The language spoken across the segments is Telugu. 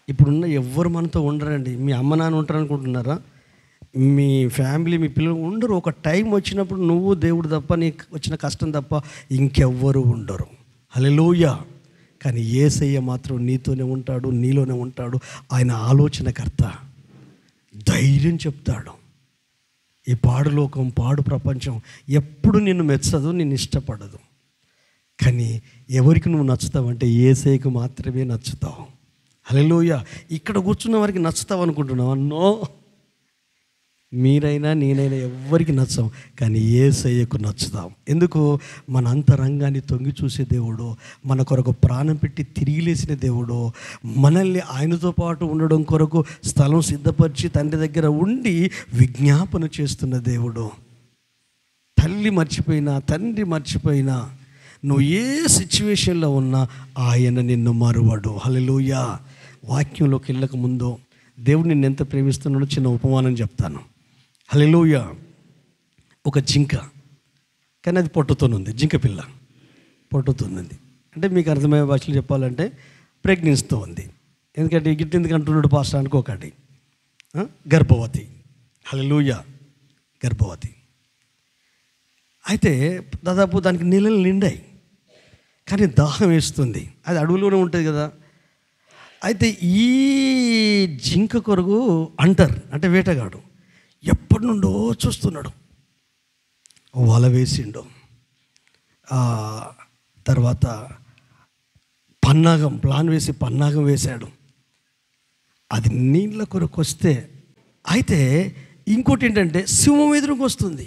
ఇప్పుడున్న ఎవ్వరు మనతో ఉండరండి. మీ అమ్మ నాన్న ఉంటారు అనుకుంటున్నారా? మీ ఫ్యామిలీ, మీ పిల్లలు ఉండరు. ఒక టైం వచ్చినప్పుడు నువ్వు దేవుడు తప్ప, నీకు వచ్చిన కష్టం తప్ప ఇంకెవ్వరు ఉండరు. హల్లెలూయా. కానీ యేసయ్య మాత్రం నీతోనే ఉంటాడు, నీలోనే ఉంటాడు. ఆయన ఆలోచనకర్త. ధైర్యం చెప్తాడు. ఈ పాడు లోకం, పాడు ప్రపంచం ఎప్పుడు నిన్ను మెచ్చదు, నిన్ను ఇష్టపడదు. కానీ ఎవరికి నువ్వు నచ్చుతావంటే యేసయ్యకు మాత్రమే నచ్చుతావు. హల్లెలూయా. ఇక్కడ కూర్చున్న వారికి నచ్చుతావు అనుకుంటున్నావా? నో. మీరైనా నేనైనా ఎవ్వరికి నచ్చాం, కానీ యేసయ్యకు నచ్చుతాం. ఎందుకు? మన అంతరంగాన్ని తొంగి చూసే దేవుడు, మన కొరకు ప్రాణం పెట్టి తిరిగి లేసిన దేవుడు, మనల్ని ఆయనతో పాటు ఉండడం కొరకు స్థలం సిద్ధపరిచి తండ్రి దగ్గర ఉండి విజ్ఞాపన చేస్తున్న దేవుడు. తల్లి మర్చిపోయినా, తండ్రి మర్చిపోయినా, నువ్వు ఏ సిచ్యువేషన్లో ఉన్నా ఆయన నిన్ను మరువడు. హల్లెలూయా. వాక్యంలోకి వెళ్ళక ముందు దేవుడు నిన్ను ఎంత ప్రేమిస్తున్నాడో చిన్న ఉపమానం చెప్తాను. హల్లెలూయా. ఒక జింక, కానీ అది పొట్టుతోనుంది. జింక పిల్ల పొట్టుతోనుంది. అంటే మీకు అర్థమయ్యే భాషలో చెప్పాలంటే ప్రెగ్నెన్సీతో ఉంది. ఎందుకంటే గిట్ ఎందుకు అంటున్నాడు పాస్టర్ అనుకోకండి. గర్భవతి. హల్లెలూయా. గర్భవతి. అయితే దాదాపు దానికి నీళ్ళు నిండాయి, కానీ దాహం వేస్తుంది. అది అడవులోనే ఉంటుంది కదా. అయితే ఈ జింక కొరకు అంటారు, అంటే వేటగాడు ఎప్పటి నుండో చూస్తున్నాడు. వల వేసిండు, తర్వాత ప్లాన్ వేసి పన్నాగం వేశాడు. అది నీళ్ళ కొరకు వస్తే, అయితే ఇంకోటి ఏంటంటే సింహం ఎదురుగా వస్తుంది.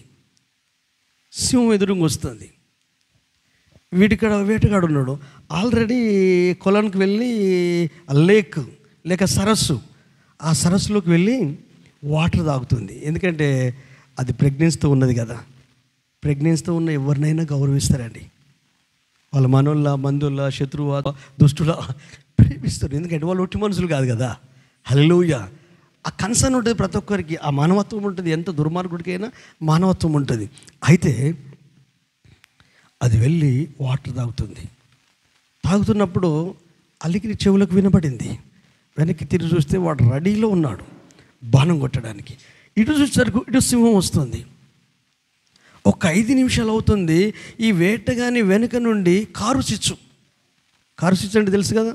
వేటగాడు ఉన్నాడు. ఆల్రెడీ కొలానికి వెళ్ళి లేక సరస్సు, ఆ సరస్సులోకి వెళ్ళి వాటర్ తాగుతుంది. ఎందుకంటే అది ప్రెగ్నెన్సీతో ఉన్నది కదా. ప్రెగ్నెన్సీతో ఉన్న ఎవరినైనా గౌరవిస్తారండి. వాళ్ళ మనోళ్ళ, బంధువుల, శత్రువు, దుష్టుల ప్రేమిస్తారు. ఎందుకంటే వాళ్ళు ఒట్టి మనుషులు కాదు కదా. హల్లెలూయా. ఆ కన్సర్న్ ఉంటుంది ప్రతి ఒక్కరికి. ఆ మానవత్వం ఉంటుంది. ఎంత దుర్మార్గుడికైనా మానవత్వం ఉంటుంది. అయితే అది వెళ్ళి వాటర్ తాగుతున్నప్పుడు అలికిడి చెవులకు వినపడింది. వెనక్కి తిరిగి చూస్తే వాడు రెడీలో ఉన్నాడు బాణం కొట్టడానికి. ఇటు చూసేసరికి ఇటు సింహం వస్తుంది. ఒక 5 నిమిషాలు అవుతుంది. ఈ వేటగాని వెనుక నుండి కారు చిచ్చు అంటే తెలుసు కదా,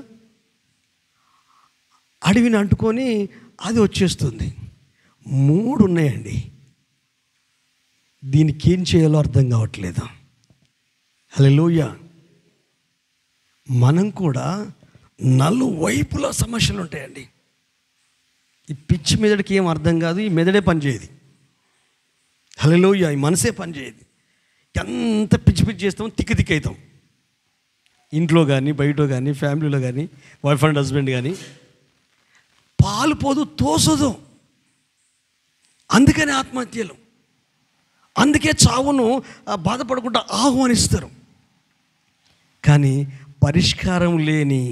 అడవిని అంటుకొని అది వచ్చేస్తుంది. 3 ఉన్నాయండి. దీనికి ఏం చేయాలో అర్థం కావట్లేదు. హల్లెలూయా. మనం కూడా నలువైపులా సమస్యలు ఉంటాయండి. ఈ పిచ్చి మెదడుకి ఏం అర్థం కాదు. ఈ మెదడే పనిచేయదు. హల్లెలూయా. ఈ మనసే పనిచేయదు. ఎంత పిచ్చి చేస్తాం, తిక్కి అవుతాం. ఇంట్లో కానీ, బయట కానీ, ఫ్యామిలీలో కానీ, వైఫ్ అండ్ హస్బెండ్ కానీ. పాలు పోదు, తోసదు. అందుకని ఆత్మహత్యలు, అందుకే చావును బాధపడకుండా ఆహ్వానిస్తారు. కానీ పరిష్కారం లేని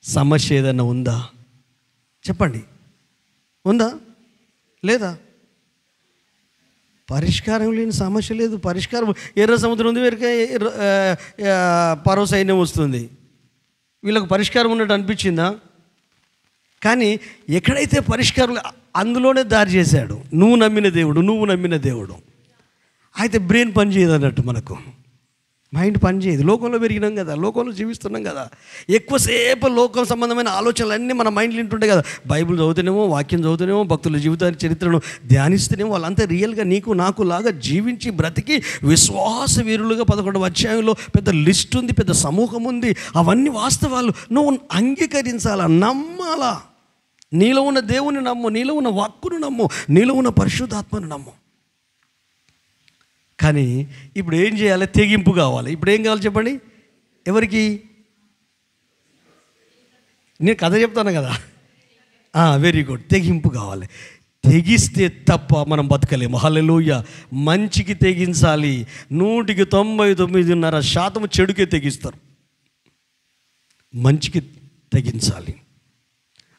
సమస్య ఏదైనా ఉందా చెప్పండి? ఉందా? లేదా? పరిష్కారం లేని సమస్య లేదు. పరిష్కారం, ఎర్ర సముద్రం ఉంది, వేరే పరో సైన్యం వస్తుంది. వీళ్ళకు పరిష్కారం ఉన్నట్టు అనిపించిందా? కానీ ఎక్కడైతే పరిష్కారం అందులోనే దారి చేశాడు. నువ్వు నమ్మిన దేవుడు. అయితే బ్రెయిన్ పనిచేయదు అన్నట్టు, మనకు మైండ్ పనిచేయదు. లోకంలో పెరిగినాం కదా, లోకంలో జీవిస్తున్నాం కదా. ఎక్కువసేపు లోకం సంబంధమైన ఆలోచనలు అన్నీ మన మైండ్లో ఉంటుంటాయి కదా. బైబిల్ చదువుతూనేమో, వాక్యం చదువుతూనేమో, భక్తుల జీవితాన్ని, చరిత్రను ధ్యానిస్తూనేమో, వాళ్ళంతా రియల్గా నీకు నాకు లాగా జీవించి బ్రతికి విశ్వాస వీరులుగా 11వ అధ్యాయంలో పెద్ద లిస్ట్ ఉంది, పెద్ద సమూహం ఉంది. అవన్నీ వాస్తవాలు నువ్వు అంగీకరించాలా, నమ్మాలా. నీలో ఉన్న దేవుని నమ్ము, నీలో ఉన్న వాక్కును నమ్ము, నీలో ఉన్న పరిశుద్ధాత్మను నమ్ము. కానీ ఇప్పుడు ఏం చేయాలి? తెగింపు కావాలి. ఇప్పుడు ఏం కావాలి చెప్పండి? ఎవరికి? నేను కథ చెప్తాను కదా. Very good. తెగింపు కావాలి. తెగిస్తే తప్ప మనం బతకలేము. హల్లెలూయా. మంచికి తెగించాలి. 100కి 99.5% చెడుకే తెగిస్తారు. మంచికి తెగించాలి.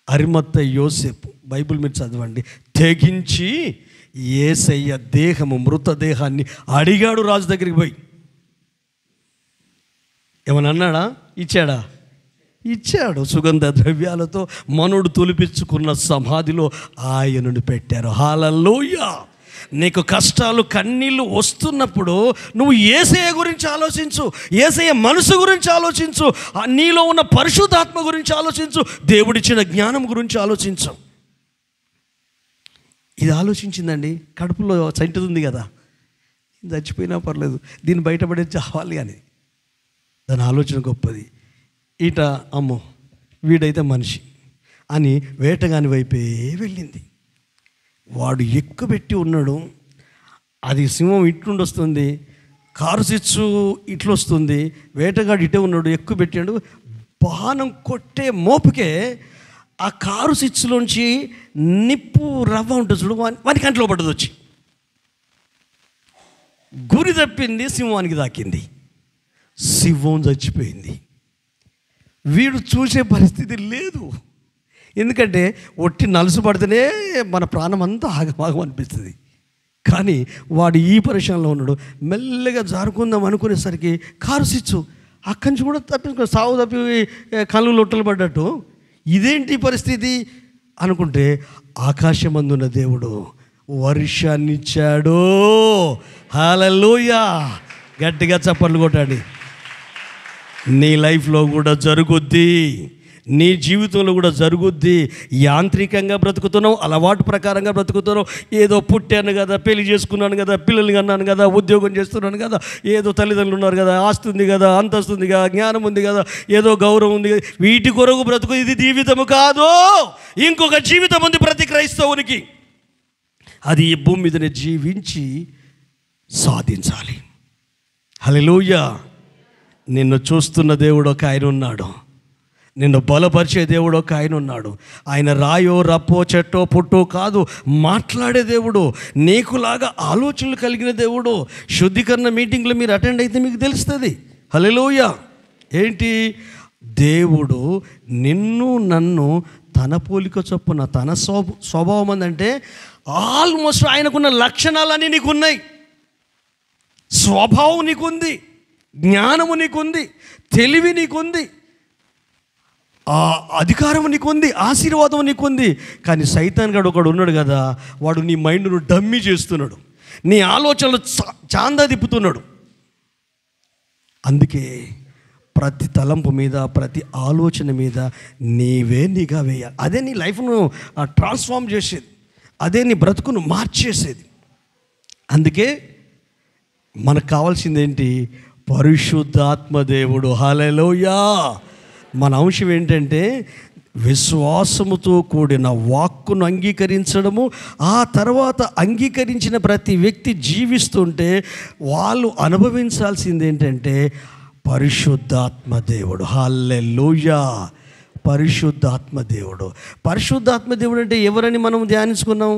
అరిమత్త యోసేపు, బైబిల్ మీరు చదవండి, తెగించి యేసయ్య దేహము, మృతదేహాన్ని అడిగాడు రాజు దగ్గరికి పోయి. ఏమన్నా అన్నాడా? ఇచ్చాడా? ఇచ్చాడు. సుగంధ ద్రవ్యాలతో మనుడు తొలిపించుకున్న సమాధిలో ఆయనను పెట్టారు. హల్లెలూయా. నీకు కష్టాలు కన్నీళ్ళు వస్తున్నప్పుడు నువ్వు యేసయ్య గురించి ఆలోచించు, యేసయ్య మనసు గురించి ఆలోచించు, నీలో ఉన్న పరిశుద్ధాత్మ గురించి ఆలోచించు, దేవుడిచ్చిన జ్ఞానం గురించి ఆలోచించు. ఇది ఆలోచించిందండి. కడుపులో చంటిది ఉంది కదా, చచ్చిపోయినా పర్లేదు, దీన్ని బయటపడే చావాలి అని. దాని ఆలోచన గొప్పది. ఈట అమ్మో వీడైతే మనిషి అని వేటగాని వైపే వెళ్ళింది. వాడు ఎక్కుపెట్టి ఉన్నాడు. అది సింహం ఇట్లుండి వస్తుంది, కారు సిచ్చు ఇట్లు వస్తుంది, వేటగాడు ఇటే ఉన్నాడు, ఎక్కువ పెట్టాడు. బాణం కొట్టే మోపుకే ఆ కారు సిచ్చులోంచి నిప్పు రవ్వ ఉంటుంది చూడు, వాని కంట్లో పడ్డది, వచ్చి గురి తప్పింది, సింహానికి దాకింది, సింహం చచ్చిపోయింది. వీడు చూసే పరిస్థితి లేదు. ఎందుకంటే ఒట్టి నలుసు పడితేనే మన ప్రాణం అంతా ఆగమాగం అనిపిస్తుంది. కానీ వాడు ఈ పరిశ్రమలో ఉన్నాడు. మెల్లగా జారుకుందాం అనుకునేసరికి కారు సిచ్చు అక్కడి నుంచి కూడా తప్పించుకో, సావు తప్పి కళ్ళు లొట్టలు పడ్డట్టు. ఇదేంటి పరిస్థితి అనుకుంటే ఆకాశమందున్న దేవుడు వర్షాన్ని ఇచ్చాడు. హల్లెలూయా. గట్టిగా చప్పట్లు కొట్టండి. నీ లైఫ్లో కూడా జరుగుద్ది, నీ జీవితంలో కూడా జరుగుద్ది. యాంత్రికంగా బ్రతుకుతున్నావు, అలవాటు ప్రకారంగా బ్రతుకుతున్నావు. ఏదో పుట్టాను కదా, పెళ్లి చేసుకున్నాను కదా, పిల్లల్ని కన్నాను కదా, ఉద్యోగం చేస్తున్నాను కదా, ఏదో తల్లిదండ్రులు ఉన్నారు కదా, ఆస్తి ఉంది కదా, అంతస్తు ఉంది కదా, జ్ఞానం ఉంది కదా, ఏదో గౌరవం ఉంది కదా, వీటి కొరకు బ్రతుకు. ఇది జీవితము కాదు. ఇంకొక జీవితం ఉంది ప్రతి క్రైస్తవునికి. అది ఈ భూమి మీదనే జీవించి సాధించాలి. హల్లెలూయా. నిన్ను చూస్తున్న దేవుడు ఒక ఆయన ఉన్నాడు, నిన్ను బలపరిచే దేవుడు ఒక ఆయన ఉన్నాడు. ఆయన రాయో రప్పో చెట్టో పుట్టో కాదు, మాట్లాడే దేవుడు, నీకులాగా ఆలోచనలు కలిగిన దేవుడు. శుద్ధీకరణ మీటింగ్లో మీరు అటెండ్ అయితే మీకు తెలుస్తుంది. హల్లెలూయా. ఏంటి? దేవుడు నిన్ను నన్ను తన పోలిక చొప్పున, తన స్వభావం అందంటే ఆల్మోస్ట్ ఆయనకున్న లక్షణాలన్నీ నీకున్నాయి. స్వభావం నీకుంది, జ్ఞానము నీకుంది, తెలివి నీకుంది, అధికారం నీకుంది, ఆశీర్వాదం నీకుంది. కానీ సైతాన్ గాడు ఒకడు ఉన్నాడు కదా, వాడు నీ మైండ్ను డమ్మీ చేస్తున్నాడు, నీ ఆలోచనలు చాందా తిప్పుతున్నాడు. అందుకే ప్రతి తలంపు మీద, ప్రతి ఆలోచన మీద నీవే నిఘా వేయాలి. అదే నీ లైఫ్ను ట్రాన్స్ఫార్మ్ చేసేది, అదే నీ బ్రతుకును మార్చేసేది. అందుకే మనకు కావాల్సింది ఏంటి? పరిశుద్ధాత్మ దేవుడు. హల్లెలూయా. మన అంశం ఏంటంటే విశ్వాసముతో కూడిన వాక్కును అంగీకరించడము. ఆ తర్వాత అంగీకరించిన ప్రతి వ్యక్తి జీవిస్తుంటే వాళ్ళు అనుభవించాల్సింది ఏంటంటే పరిశుద్ధాత్మ దేవుడు. హల్లెలూయా. పరిశుద్ధాత్మ దేవుడు. పరిశుద్ధాత్మ దేవుడు అంటే ఎవరని మనం ధ్యానించుకున్నాం?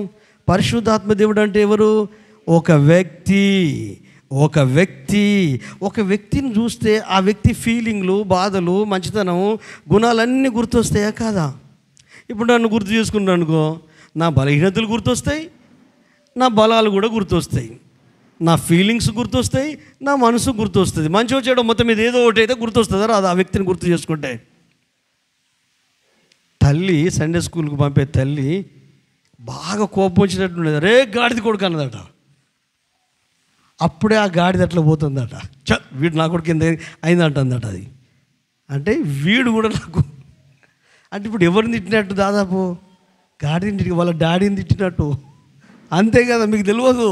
పరిశుద్ధాత్మ దేవుడు అంటే ఎవరు? ఒక వ్యక్తి. ఒక వ్యక్తిని చూస్తే ఆ వ్యక్తి ఫీలింగ్లు, బాధలు, మంచితనం, గుణాలన్నీ గుర్తొస్తాయా కాదా? ఇప్పుడు నన్ను గుర్తు చేసుకున్నాను అనుకో, నా బలహీనతలు గుర్తొస్తాయి, నా బలాలు కూడా గుర్తొస్తాయి, నా ఫీలింగ్స్ గుర్తొస్తాయి, నా మనసు గుర్తొస్తుంది. మంచి వచ్చేయడం మొత్తం మీద ఏదో ఒకటి అయితే గుర్తొస్తుందా రాదు ఆ వ్యక్తిని గుర్తు చేసుకుంటే. తల్లి సండే స్కూల్కి పంపే తల్లి బాగా కోపం వచ్చినట్టు రే గాడిద కొడుకు అన్నదట. అప్పుడే ఆ గాడిద అట్లా పోతుందట. వీడు నా కొడుకు కింద అయిందంటుందట. అది అంటే వీడు కూడా నాకు అంటే ఇప్పుడు ఎవరిని తిట్టినట్టు? దాదాపు గాడిని తిట్టి వాళ్ళ డాడీని తిట్టినట్టు. అంతే కదా. మీకు తెలియదు,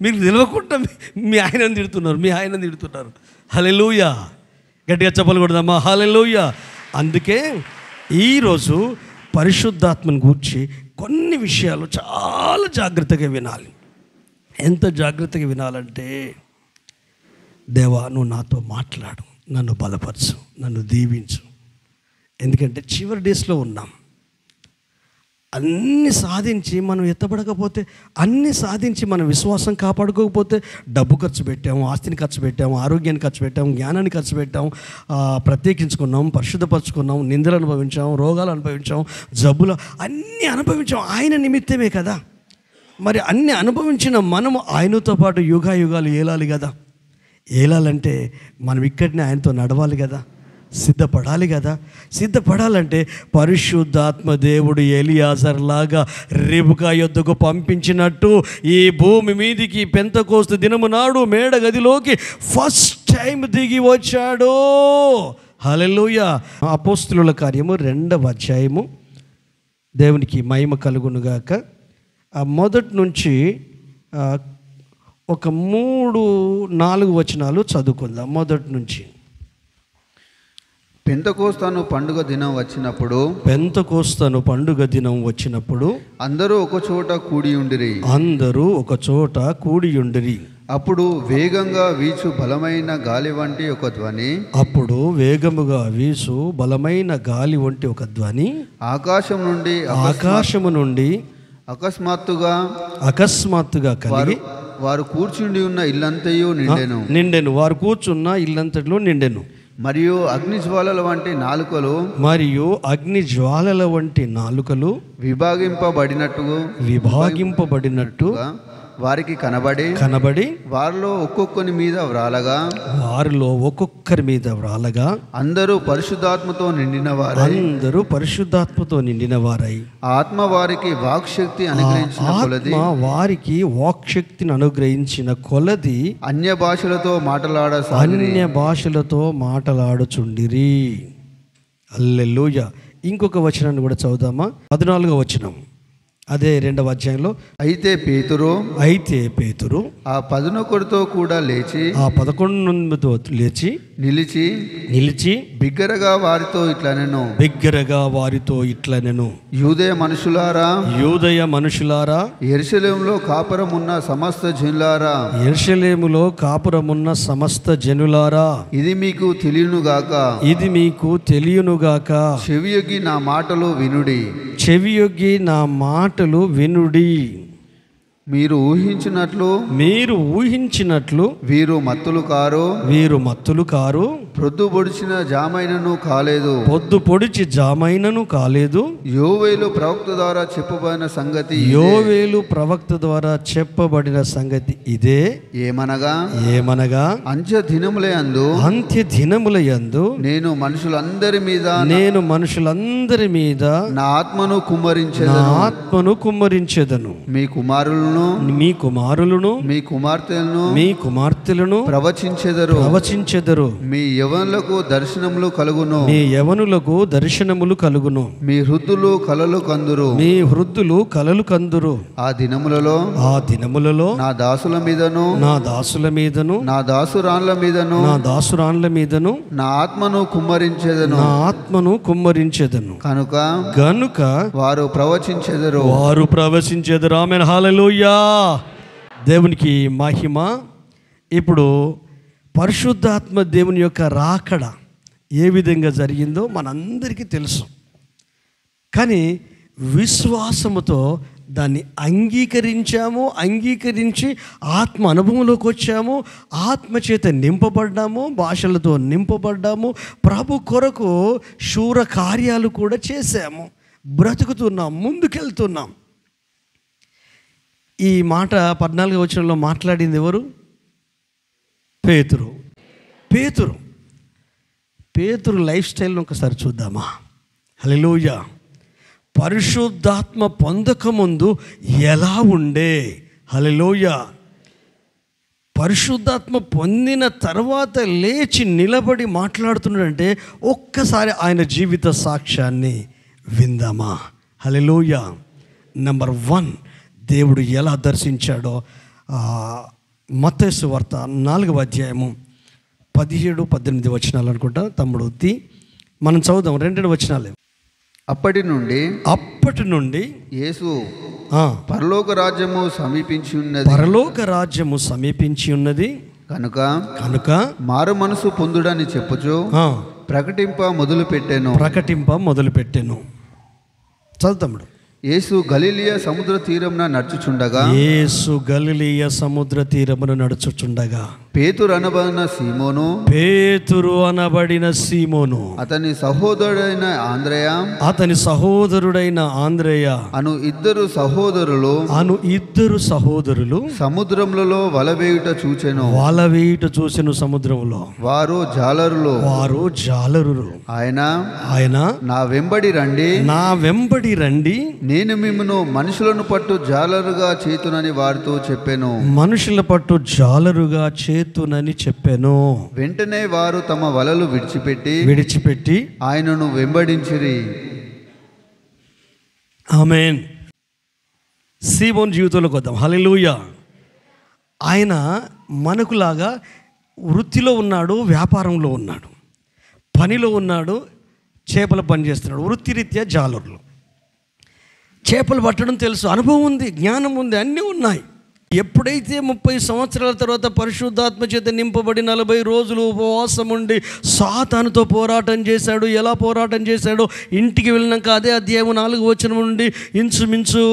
మీకు తెలియకుండా మీ ఆయనని తిడుతున్నారు. హల్లెలూయా. గట్టిగా చెప్పలు కొడదామా? హల్లెలూయా. అందుకే ఈరోజు పరిశుద్ధాత్మను గూర్చి కొన్ని విషయాలు చాలా జాగ్రత్తగా వినాలి. ఎంత జాగ్రత్తగా వినాలంటే, దేవా నువ్వు నాతో మాట్లాడు, నన్ను బలపరచు, నన్ను దీవించు. ఎందుకంటే చివరి డేస్లో ఉన్నాం. అన్నీ సాధించి మనం ఎత్తబడకపోతే, అన్నీ సాధించి మనం విశ్వాసం కాపాడుకోకపోతే, డబ్బు ఖర్చు పెట్టాము, ఆస్తిని ఖర్చు పెట్టాము, ఆరోగ్యాన్ని ఖర్చు పెట్టాము, జ్ఞానాన్ని ఖర్చు పెట్టాము, ప్రత్యేకించుకున్నాం, పరిశుద్ధపరచుకున్నాం, నిందలు అనుభవించాం, రోగాలు అనుభవించాం, జబ్బులు అన్నీ అనుభవించాం. ఆయన నిమిత్తమే కదా. మరి అన్ని అనుభవించిన మనము ఆయనతో పాటు యుగాలు ఏలాలి కదా. ఏలాలంటే మనం ఇక్కడనే ఆయనతో నడవాలి కదా. సిద్ధపడాలి కదా. సిద్ధపడాలంటే పరిశుద్ధాత్మ దేవుడు ఎలియాజర్ లాగా రిబ్కా యొద్దకు పంపించినట్టు ఈ భూమి మీదికి పెంతెకోస్తు దినము నాడు మేడ గదిలోకి ఫస్ట్ టైం దిగి వచ్చాడు. హల్లెలూయా. అపోస్తలుల కార్యము 2వ అధ్యాయము, దేవునికి మహిమ కలుగునుగాక. మొదటి నుంచి ఒక 3-4 వచనాలు చదువుకుందాం. మొదటి నుంచి. పెంతెకోస్తు పండుగ దినం వచ్చినప్పుడు అందరూ ఒక చోట కూడి ఉండిరి. అప్పుడు వేగంగా వీచు బలమైన గాలి వంటి ఒక ధ్వని ఆకాశము నుండి అకస్మాత్తుగా కలిగి వారు కూర్చుండి ఉన్న ఇల్లంతయు నిండెను. వారు కూర్చున్న ఇల్లంతలో నిండెను. మరియు అగ్నిజ్వాలల వంటి నాలుకలు విభాగింపబడినట్టు వారికి కనబడి వారిలో ఒక్కొక్కరి మీద వ్రాలగా అందరూ పరిశుద్ధాత్మతో నిండిన వారై ఆత్మ వారికి వాక్శక్తిని అనుగ్రహించిన కొలది అన్య భాషలతో మాటలాడుచుండిరి. హల్లెలూయా. ఇంకొక వచనాన్ని కూడా చదువుదామా. 14వ వచనం, అదే 2వ అధ్యాయంలో. అయితే పేతురు ఆ 11తో కూడా లేచి నిలిచి బిగ్గరగా వారితో ఇట్లనెను, యూదయ మనుషులారా, యెరూషలేములో కాపురమున్న సమస్త జనులారా, ఇది మీకు తెలియనుగాక, చెవియొగ్గి నా మాటలు వినుడి. మీరు ఊహించినట్లు వీరు మత్తులు కారు, పొద్దు పొడిచి జామైనను కాలేదు. యోవేలు ప్రవక్త ద్వారా చెప్పబడిన సంగతి ఇదే. ఏమనగా అంత్య దినములయందు నేను మనుషులందరి మీద నా ఆత్మను కుమ్మరించెదను. మీ కుమారులను మీ కుమార్తెలను ప్రవచించెదరు. మీ యవనులకు దర్శనములు కలుగును. మీ వృద్ధులు కలలు కందురు. ఆ దినములలో నా దాసుల మీదను నా దాసురాండ్ల మీదను నా ఆత్మను కుమ్మరించెదను. కనుక వారు ప్రవచించెదరు. ఆమేన్. హల్లెలూయా. దేవునికి మహిమ. ఇప్పుడు పరిశుద్ధాత్మ దేవుని యొక్క రాకడ ఏ విధంగా జరిగిందో మనందరికీ తెలుసు. కానీ విశ్వాసముతో దాన్ని అంగీకరించి ఆత్మ అనుభవంలోకి వచ్చాము. ఆత్మ చేత నింపబడ్డాము, భాషలతో నింపబడ్డాము. ప్రభు కొరకు శూర కార్యాలు కూడా చేశాము. బ్రతుకుతున్నాం, ముందుకెళ్తున్నాం. ఈ మాట 14వ వచనంలో మాట్లాడింది ఎవరు? పేతురు లైఫ్ స్టైల్ని ఒకసారి చూద్దామా. హల్లెలూయా. పరిశుద్ధాత్మ పొందకముందు ఎలా ఉండే? హల్లెలూయా. పరిశుద్ధాత్మ పొందిన తర్వాత లేచి నిలబడి మాట్లాడుతున్నాడంటే ఒక్కసారి ఆయన జీవిత సాక్ష్యాన్ని విందామా. హల్లెలూయా. నెంబర్ 1, దేవుడు ఎలా దర్శించాడో మత్తయి సువార్త 4వ అధ్యాయము 17-18 వచనాలు అనుకుంటా. తమ్ముడు మనం చదువుదాం. 2 వచనాలే. అప్పటి నుండి యేసు పరలోక రాజ్యము సమీపించి ఉన్నది కనుక మారు మనసు పొందుడని చెప్పుచు ప్రకటింప మొదలు పెట్టెను. చదువుతాముడు. యేసు గలిలయ సముద్ర తీరమున నడుచుచుండగా పేతురు అనబడిన సీమోను అతని సహోదరుడైన ఆంద్రేయ అను ఇద్దరు సహోదరులు సముద్రములలో వల వేయుట చూచెను సముద్రములో వారు జాలరులు ఆయన నా వెంబడి రండి నేను మిమ్మును మనుషులను పట్టు జాలరుగా చేతునని వారితో చెప్పాను. మనుషుల పట్టు జాలరుగా చేతునని చెప్పాను. వెంటనే వారు తమ వలలు విడిచిపెట్టి ఆయనను వెంబడించిరి. ఆమేన్. సీమోను జీవితంలోకి వద్దాం. హల్లెలూయా. ఆయన మనకులాగా వృత్తిలో ఉన్నాడు, వ్యాపారంలో ఉన్నాడు, పనిలో ఉన్నాడు, చేపల పని చేస్తున్నాడు. వృత్తిరీత్యా జాలరులు. చేపలు పట్టడం తెలుసు, అనుభవం ఉంది, జ్ఞానం ఉంది, అన్నీ ఉన్నాయి. ఎప్పుడైతే 30 సంవత్సరాల తర్వాత పరిశుద్ధాత్మ చేత నింపబడి 40 రోజులు ఉపవాసం ఉండి సాతానుతో పోరాటం చేశాడు. ఎలా పోరాటం చేశాడో ఇంటికి వెళ్ళినాక అదే అధ్యాయం 4 వచనం నుండి ఇంచుమించు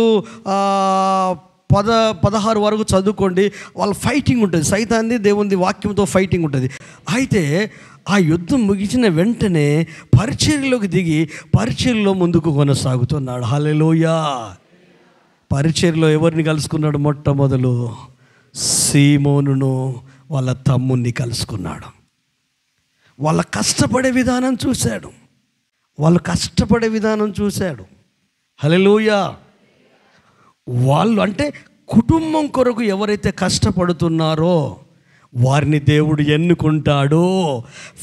16 వరకు చదువుకోండి. వాళ్ళ ఫైటింగ్ ఉంటుంది, సైతాన్ది దేవుని వాక్యంతో ఫైటింగ్ ఉంటుంది. అయితే ఆ యుద్ధం ముగిసిన వెంటనే పరిచర్యలోకి దిగి పరిచర్యలో ముందుకు కొనసాగుతున్నాడు. హల్లెలూయా. పరిచర్యలో ఎవరిని కలుసుకున్నాడు? మొట్టమొదలు సీమోనును వాళ్ళ తమ్ముణ్ణి కలుసుకున్నాడు. వాళ్ళ కష్టపడే విధానం చూశాడు. హల్లెలూయా. వాళ్ళు అంటే కుటుంబం కొరకు ఎవరైతే కష్టపడుతున్నారో వారిని దేవుడు ఎన్నుకుంటాడో,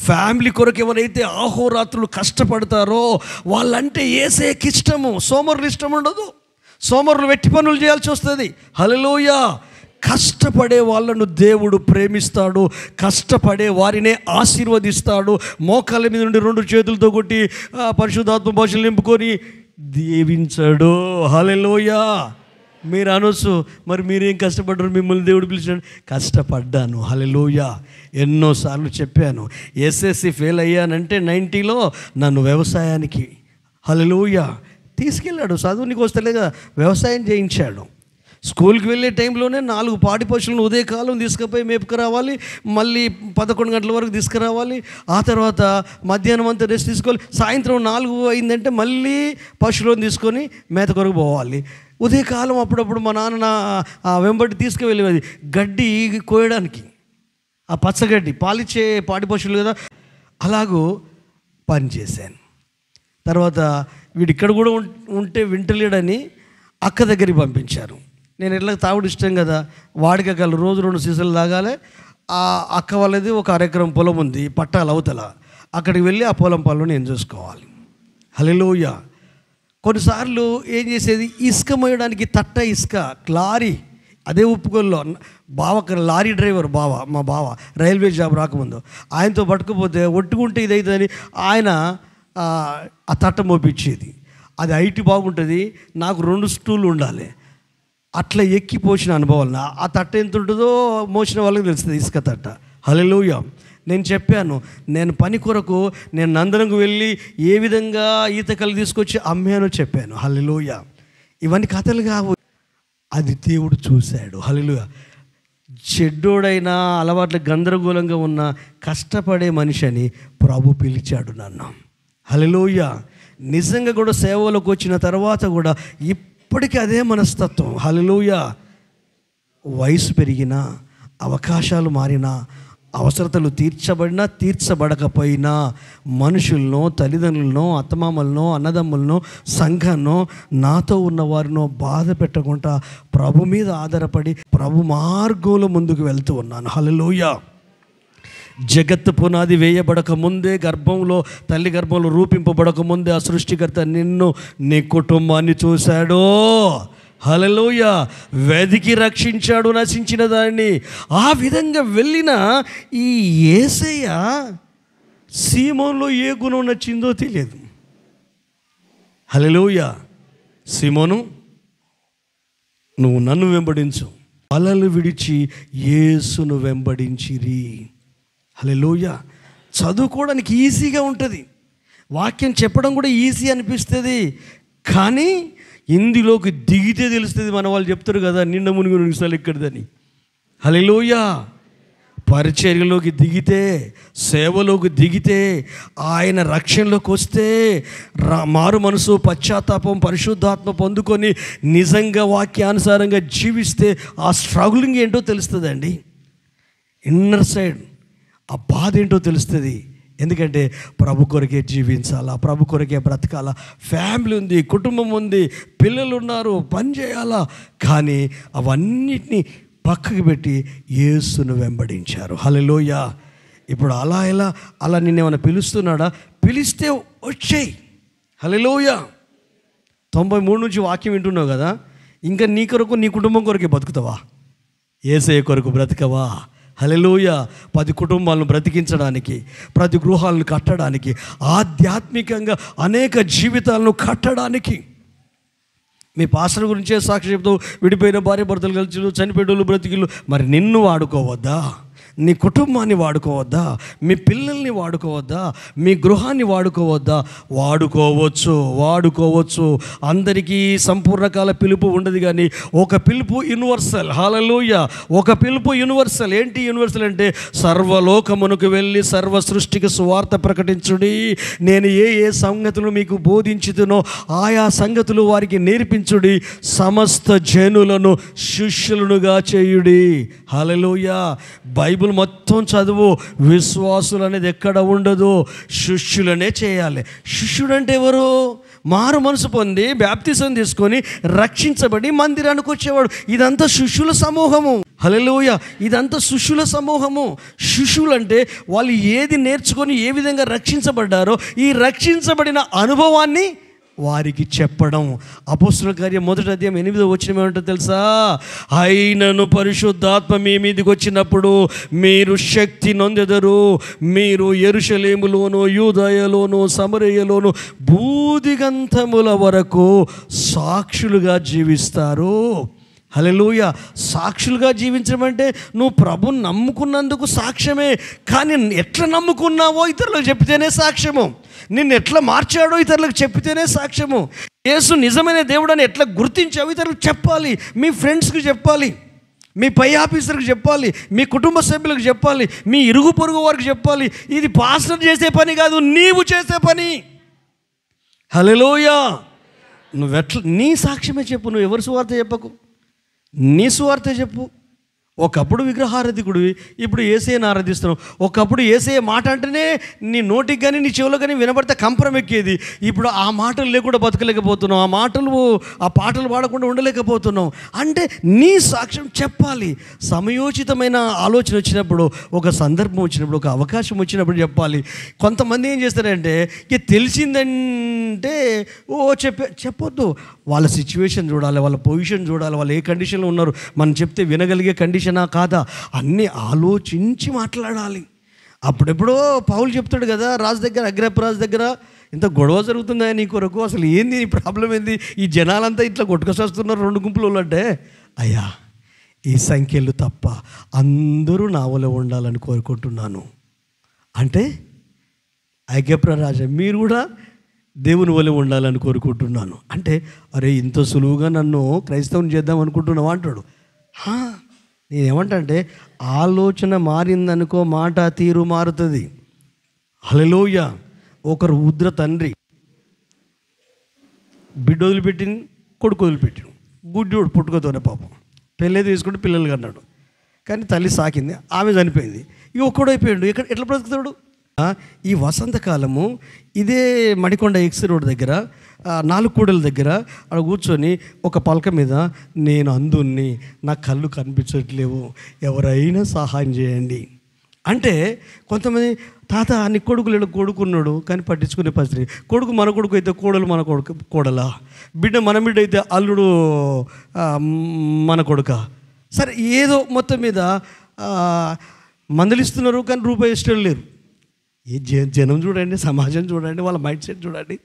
ఫ్యామిలీ కొరకు ఎవరైతే అహోరాత్రులు కష్టపడతారో వాళ్ళంటే యేసేకి ఇష్టము. సోమరులు ఇష్టం ఉండదు. సోమరులు వెట్టి పనులు చేయాల్సి వస్తుంది. హల్లెలూయా. కష్టపడే వాళ్ళను దేవుడు ప్రేమిస్తాడు, కష్టపడే వారినే ఆశీర్వదిస్తాడు. మోకాళ్ళ మీద నుండి 2 చేతులతో కొట్టి పరిశుద్ధాత్మ భాషలు నింపుకొని దీవించాడు. హల్లెలూయా. మీరు అనొచ్చు, మరి మీరేం కష్టపడ్డారు, మిమ్మల్ని దేవుడు పిలిచాడు. కష్టపడ్డాను. హల్లెలూయా. ఎన్నోసార్లు చెప్పాను, ఎస్ఎస్సి ఫెయిల్ అయ్యానంటే 90లో నన్ను వ్యవసాయానికి హల్లెలూయా తీసుకెళ్ళాడు. చదువునికి వస్తలేగా వ్యవసాయం చేయించాడు. స్కూల్కి వెళ్ళే టైంలోనే 4 పాడి పశువులను ఉదయకాలం తీసుకుపోయి మేపుకురావాలి, మళ్ళీ 11 గంటల వరకు తీసుకురావాలి, ఆ తర్వాత మధ్యాహ్నం అంతా రెస్ట్ తీసుకోవాలి, సాయంత్రం 4 అయిందంటే మళ్ళీ పశువులను తీసుకొని మేత కొరకు పోవాలి. ఉదయకాలం అప్పుడప్పుడు మా నాన్న వెంబడి తీసుకువెళ్ళేది గడ్డి కోయడానికి, ఆ పచ్చగడ్డి, పాలిచ్చే పాడి పశువులు కదా, అలాగూ పని చేశాను. తర్వాత వీడు ఇక్కడ కూడా ఉంటే వింటలేడని అక్క దగ్గరికి పంపించారు. నేను ఇట్లా తాగుడు ఇష్టం కదా, వాడికి రోజు 2 సీసాలు తాగాలి. ఆ అక్క వాళ్ళది ఒక 1 ఎకరం పొలం ఉంది, పట్టాల అవతల. అక్కడికి వెళ్ళి ఆ పొలం పనులు నేను చూసుకోవాలి. హల్లెలూయా. కొన్నిసార్లు ఏం చేసేది, ఇసుక మోయడానికి తట్ట ఇసుక లారీ, అదే ఉప్పుకొల్లో బావ లారీ డ్రైవర్ మా బావ రైల్వే జాబ్ రాకముందు ఆయనతో పట్టుకుపోతే ఒట్టుకుంటే ఇదైతుందని ఆయన ఆ తట్ట మోపించేది. అది హైట్ బాగుంటుంది, నాకు 2 స్టూళ్ళు ఉండాలి. అట్లా ఎక్కి పోసిన అనుభవాలు. ఆ తట్ట ఎంత ఉంటుందో మోసిన వాళ్ళకి తెలుస్తుంది, ఇసుక తట్ట. హల్లెలూయా. నేను చెప్పాను, నేను పని కొరకు నేను నందనంకు వెళ్ళి ఏ విధంగా ఈతకలు తీసుకొచ్చి అమ్మానో చెప్పాను. హల్లెలూయా. ఇవన్నీ కథలు కావు, అది దేవుడు చూశాడు. హల్లెలూయా. చెడ్డోడైనా అలవాట్ల గందరగోళంగా ఉన్న కష్టపడే మనిషి అని ప్రభు పిలిచాడు నన్ను. హల్లెలూయా. నిజంగా కూడా సేవలోకి వచ్చిన తర్వాత కూడా ఇప్పటికీ అదే మనస్తత్వం. హల్లెలూయా. వయసు పెరిగినా, అవకాశాలు మారినా, అవసరతలు తీర్చబడకపోయినా మనుషులను, తల్లిదండ్రులను, అత్తమామలను, అన్నదమ్ములను, సంఘాన్ని, నాతో ఉన్న వారినో బాధ పెట్టకుండా ప్రభు మీద ఆధారపడి ప్రభు మార్గంలో ముందుకు వెళ్తూ ఉన్నాను. హల్లెలూయా. జగత్తు పునాది వేయబడక ముందే, తల్లి గర్భంలో రూపింపబడక ముందే ఆ సృష్టికర్త నిన్ను, నీ కుటుంబాన్ని చూశాడో. హల్లెలూయా. వెదికి రక్షించాడు నశించిన దాన్ని. ఆ విధంగా వెళ్ళిన ఈ యేసయ్య సీమోనులో ఏ గుణం నచ్చిందో తెలియదు. హల్లెలూయా. సీమోను, నువ్వు నన్ను వెంబడించు. వలలు విడిచి యేసును వెంబడించిరి. హల్లెలూయా. చదువుకోవడానికి ఈజీగా ఉంటుంది, వాక్యం చెప్పడం కూడా ఈజీ అనిపిస్తుంది. కానీ ఇందులోకి దిగితే తెలుస్తుంది. మన వాళ్ళు చెప్తారు కదా, నిండ మునిగి నిమిషాలు ఎక్కడిదని. హల్లెలూయా. పరిచర్యలోకి దిగితే, సేవలోకి దిగితే, ఆయన రక్షణలోకి వస్తే, మారు మనసు, పశ్చాత్తాపం, పరిశుద్ధాత్మ పొందుకొని నిజంగా వాక్యానుసారంగా జీవిస్తే ఆ స్ట్రగులింగ్ ఏంటో తెలుస్తుందండి. ఇన్నర్ సైడ్ ఆ బాధ ఏంటో తెలుస్తుంది. ఎందుకంటే ప్రభు కొరకే జీవించాలా, ప్రభు కొరకే బ్రతకాలా, ఫ్యామిలీ ఉంది, కుటుంబం ఉంది, పిల్లలు ఉన్నారు, పని చేయాలా. కానీ అవన్నిటినీ పక్కకు పెట్టి యేసును వెంబడించారు. హల్లెలూయా. ఇప్పుడు అలా నిన్నేమైనా పిలుస్తున్నాడా? పిలిస్తే వచ్చేయి. హల్లెలూయా. 93 నుంచి వాక్యం వింటున్నావు కదా, ఇంకా నీ కొరకు, నీ కుటుంబం కొరకే బతుకుతావా? యేసయ్య కొరకు బ్రతకవా? హల్లెలూయా. 10 కుటుంబాలను బ్రతికించడానికి, ప్రతి గృహాలను కట్టడానికి, ఆధ్యాత్మికంగా అనేక జీవితాలను కట్టడానికి. మీ పాస్టర్ గురించే సాక్షి చెప్తావు, విడిపోయిన భార్య భర్తలు కలిసి చనిపోయేటోళ్ళు బ్రతికిళ్ళు. మరి నిన్ను వాడుకోవద్దా? నీ కుటుంబాన్ని వాడుకోవద్దా? మీ పిల్లల్ని వాడుకోవద్దా? మీ గృహాన్ని వాడుకోవద్దా? వాడుకోవచ్చు. అందరికీ సంపూర్ణకాల పిలుపు ఉండదు, కానీ ఒక పిలుపు యూనివర్సల్. హల్లెలూయా. ఒక పిలుపు యూనివర్సల్. ఏంటి యూనివర్సల్ అంటే, సర్వలోకమునకు వెళ్ళి సర్వ సృష్టికి సువార్త ప్రకటించుడి. నేను ఏ సంగతులు మీకు బోధించుతునో ఆయా సంగతులు వారికి నేర్పించుడి. సమస్త జనులను శిష్యులనుగా చేయుడి. హల్లెలూయా. బైబిల్ మొత్తం చదువు, విశ్వాసులు అనేది ఎక్కడ ఉండదు, శిష్యులనే చేయాలి. శిష్యుడు అంటే ఎవరు? మారు మనసు పొంది బాప్తిసం తీసుకొని రక్షించబడి మందిరానికి వచ్చేవాడు. ఇదంతా శిష్యుల సమూహము. హల్లెలూయా. ఇదంతా శిష్యుల సమూహము. శిష్యులు అంటే వాళ్ళు ఏది నేర్చుకొని ఏ విధంగా రక్షించబడ్డారో ఈ రక్షించబడిన అనుభవాన్ని వారికి చెప్పడం. అపోస్తలుల కార్యం 1వ అధ్యాయం 8వ వచనం ఏమంటో తెలుసా? అయినను పరిశుద్ధాత్మ మీ మీదకి వచ్చినప్పుడు మీరు శక్తి నొందెదరు. మీరు యెరూషలేములోను, యూదయలోను, సమరయలోను భూదిగంతముల వరకు సాక్షులుగా జీవిస్తారు. హల్లెలూయా. సాక్షులుగా జీవించడం అంటే నువ్వు ప్రభుని నమ్ముకున్నందుకు సాక్ష్యమే, కానీ ఎట్లా నమ్ముకున్నావో ఇతరులకు చెప్తేనే సాక్ష్యము. నిన్ను ఎట్లా మార్చాడో ఇతరులకు చెప్తేనే సాక్ష్యము. యేసు నిజమైన దేవుడు అని ఎట్లా గుర్తించావో ఇతరులకు చెప్పాలి. మీ ఫ్రెండ్స్కి చెప్పాలి, మీ పై ఆఫీసర్కి చెప్పాలి, మీ కుటుంబ సభ్యులకు చెప్పాలి, మీ ఇరుగు పొరుగు వారికి చెప్పాలి. ఇది పాస్టర్ చేసే పని కాదు, నీవు చేసే పని. హల్లెలూయా. నువ్వెట్లా నీ సాక్ష్యమే చెప్పు, నువ్వు ఎవరి సువార్త చెప్పకు, నీ సువార్త చెప్పు. ఒకప్పుడు విగ్రహారాధికుడివి, ఇప్పుడు యేసయ్యను ఆరాధిస్తున్నావు. ఒకప్పుడు యేసయ్య మాట అంటేనే నీ నోటికి కానీ నీ చెవులో కానీ వినబడితే కంపరం ఎక్కేది. ఇప్పుడు ఆ మాటలు లేకుండా బతకలేకపోతున్నావు, ఆ పాటలు పాడకుండా ఉండలేకపోతున్నావు. అంటే నీ సాక్ష్యం చెప్పాలి. సమయోచితమైన ఆలోచన వచ్చినప్పుడు, ఒక సందర్భం వచ్చినప్పుడు, ఒక అవకాశం వచ్చినప్పుడు చెప్పాలి. కొంతమంది ఏం చేస్తారంటే ఇక తెలిసిందంటే చెప్పొద్దు. వాళ్ళ సిచ్యువేషన్ చూడాలి, వాళ్ళ పొజిషన్ చూడాలి, వాళ్ళు ఏ కండిషన్లో ఉన్నారు, మనం చెప్తే వినగలిగే కండిషనా కాదా అన్నీ ఆలోచించి మాట్లాడాలి. అప్పుడెప్పుడో పౌలు చెప్తాడు కదా రాజు దగ్గర, అగ్రిప్ప రాజు దగ్గర, ఇంత గొడవ జరుగుతుందా నీ కొరకు, అసలు ఏంది నీ ప్రాబ్లం ఏంది, ఈ జనాలంతా ఇట్లా కొట్టుకొస్తున్నారు 2 గుంపులు అంటే, అయ్యా ఈ సంఖ్యలు తప్ప అందరూ నా వల్ల ఉండాలని కోరుకుంటున్నాను అంటే, అగ్రిప్ప రాజా మీరు కూడా దేవుని వల్ల ఉండాలని కోరుకుంటున్నాను అంటే, అరే ఇంత సులువుగా నన్ను క్రైస్తవుని చేద్దాం అనుకుంటున్నావు అంటాడు. నేనేమంటా అంటే, ఆలోచన మారిందనుకో మాట తీరు మారుతుంది. హల్లెలూయా. ఒకరు ఉద్ర తండ్రి బిడ్డ వదిలిపెట్టింది, కొడుకు వదిలిపెట్టింది, గుడ్డోడు పుట్టుకతోనే పాపం పెళ్ళి తీసుకుంటే పిల్లలు కన్నాడు, కానీ తల్లి సాకింది, ఆమె చనిపోయింది. ఇక ఒక్కడైపోయాడు. ఎట్లా బ్రతుకుతాడు? ఈ వసంతకాలము ఇదే మడికొండ ఎక్స్ రోడ్ దగ్గర 4 కూడల దగ్గర అక్కడ కూర్చొని ఒక పలక మీద, నేను అందుని, నా కళ్ళు కనిపించట్లేవు, ఎవరైనా సహాయం చేయండి అంటే, కొంతమంది తాత నీ కొడుకున్నాడు కానీ పట్టించుకునే పరిస్థితి. కొడుకు మన కొడుకు అయితే కోడలు మన కోడలా, బిడ్డ మన బిడ్డ అయితే అల్లుడు మన కొడుక. సరే ఏదో మొత్తం మీద మందలిస్తున్నారు కానీ రూపాయి ఇష్టం లేరు. ఈ జనం చూడండి, సమాజం చూడండి, వాళ్ళ మైండ్ సెట్ చూడండి,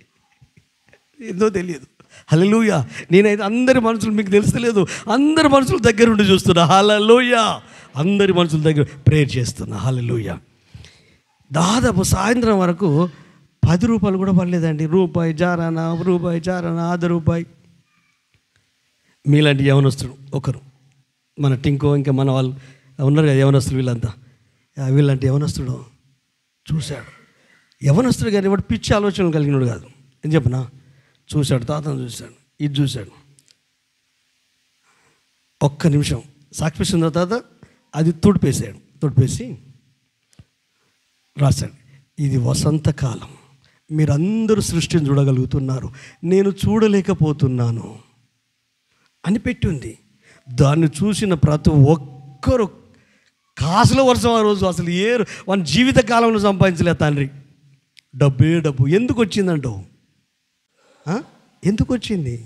ఏందో తెలియదు. హల్లెలూయా. నేనైతే అందరి మనుషులు మీకు తెలుస్తలేదు, అందరి మనుషులు దగ్గర ఉండి చూస్తున్నా. హల్లెలూయా. అందరి మనుషుల దగ్గర ప్రేయర్ చేస్తున్నా. హల్లెలూయా. దాదాపు సాయంత్రం వరకు 10 రూపాయలు కూడా పడలేదండి. రూపాయి జారానా, ₹1 మీలాంటి యవనస్తులు ఒకరు, మన టింకో, ఇంకా మన వాళ్ళు ఉన్నారు కదా యవనస్తులు, వీళ్ళంతా వీళ్ళంటే యవనస్తుడు చూశాడు. యవనస్తుడు కానీ వాడు పిచ్చి ఆలోచనలు కలిగినాడు కాదు. ఏం చెప్పనా, చూశాడు, తాతను చూశాడు, ఇది చూశాడు. ఒక్క నిమిషం సాక్షిస్తున్న తాత అది తుడిపేసాడు. తుడిపేసి రాశాడు, ఇది వసంతకాలం, మీరందరూ సృష్టిని చూడగలుగుతున్నారు, నేను చూడలేకపోతున్నాను అని పెట్టి ఉంది. దాన్ని చూసిన ప్రతి ఒక్కరు కాసుల వర్షం ఆ రోజు అసలు మన జీవిత కాలంలో సంపాదించలేదు తండ్రి. డబ్బే డబ్బు. ఎందుకు వచ్చిందంటావు? ఎందుకు వచ్చింది?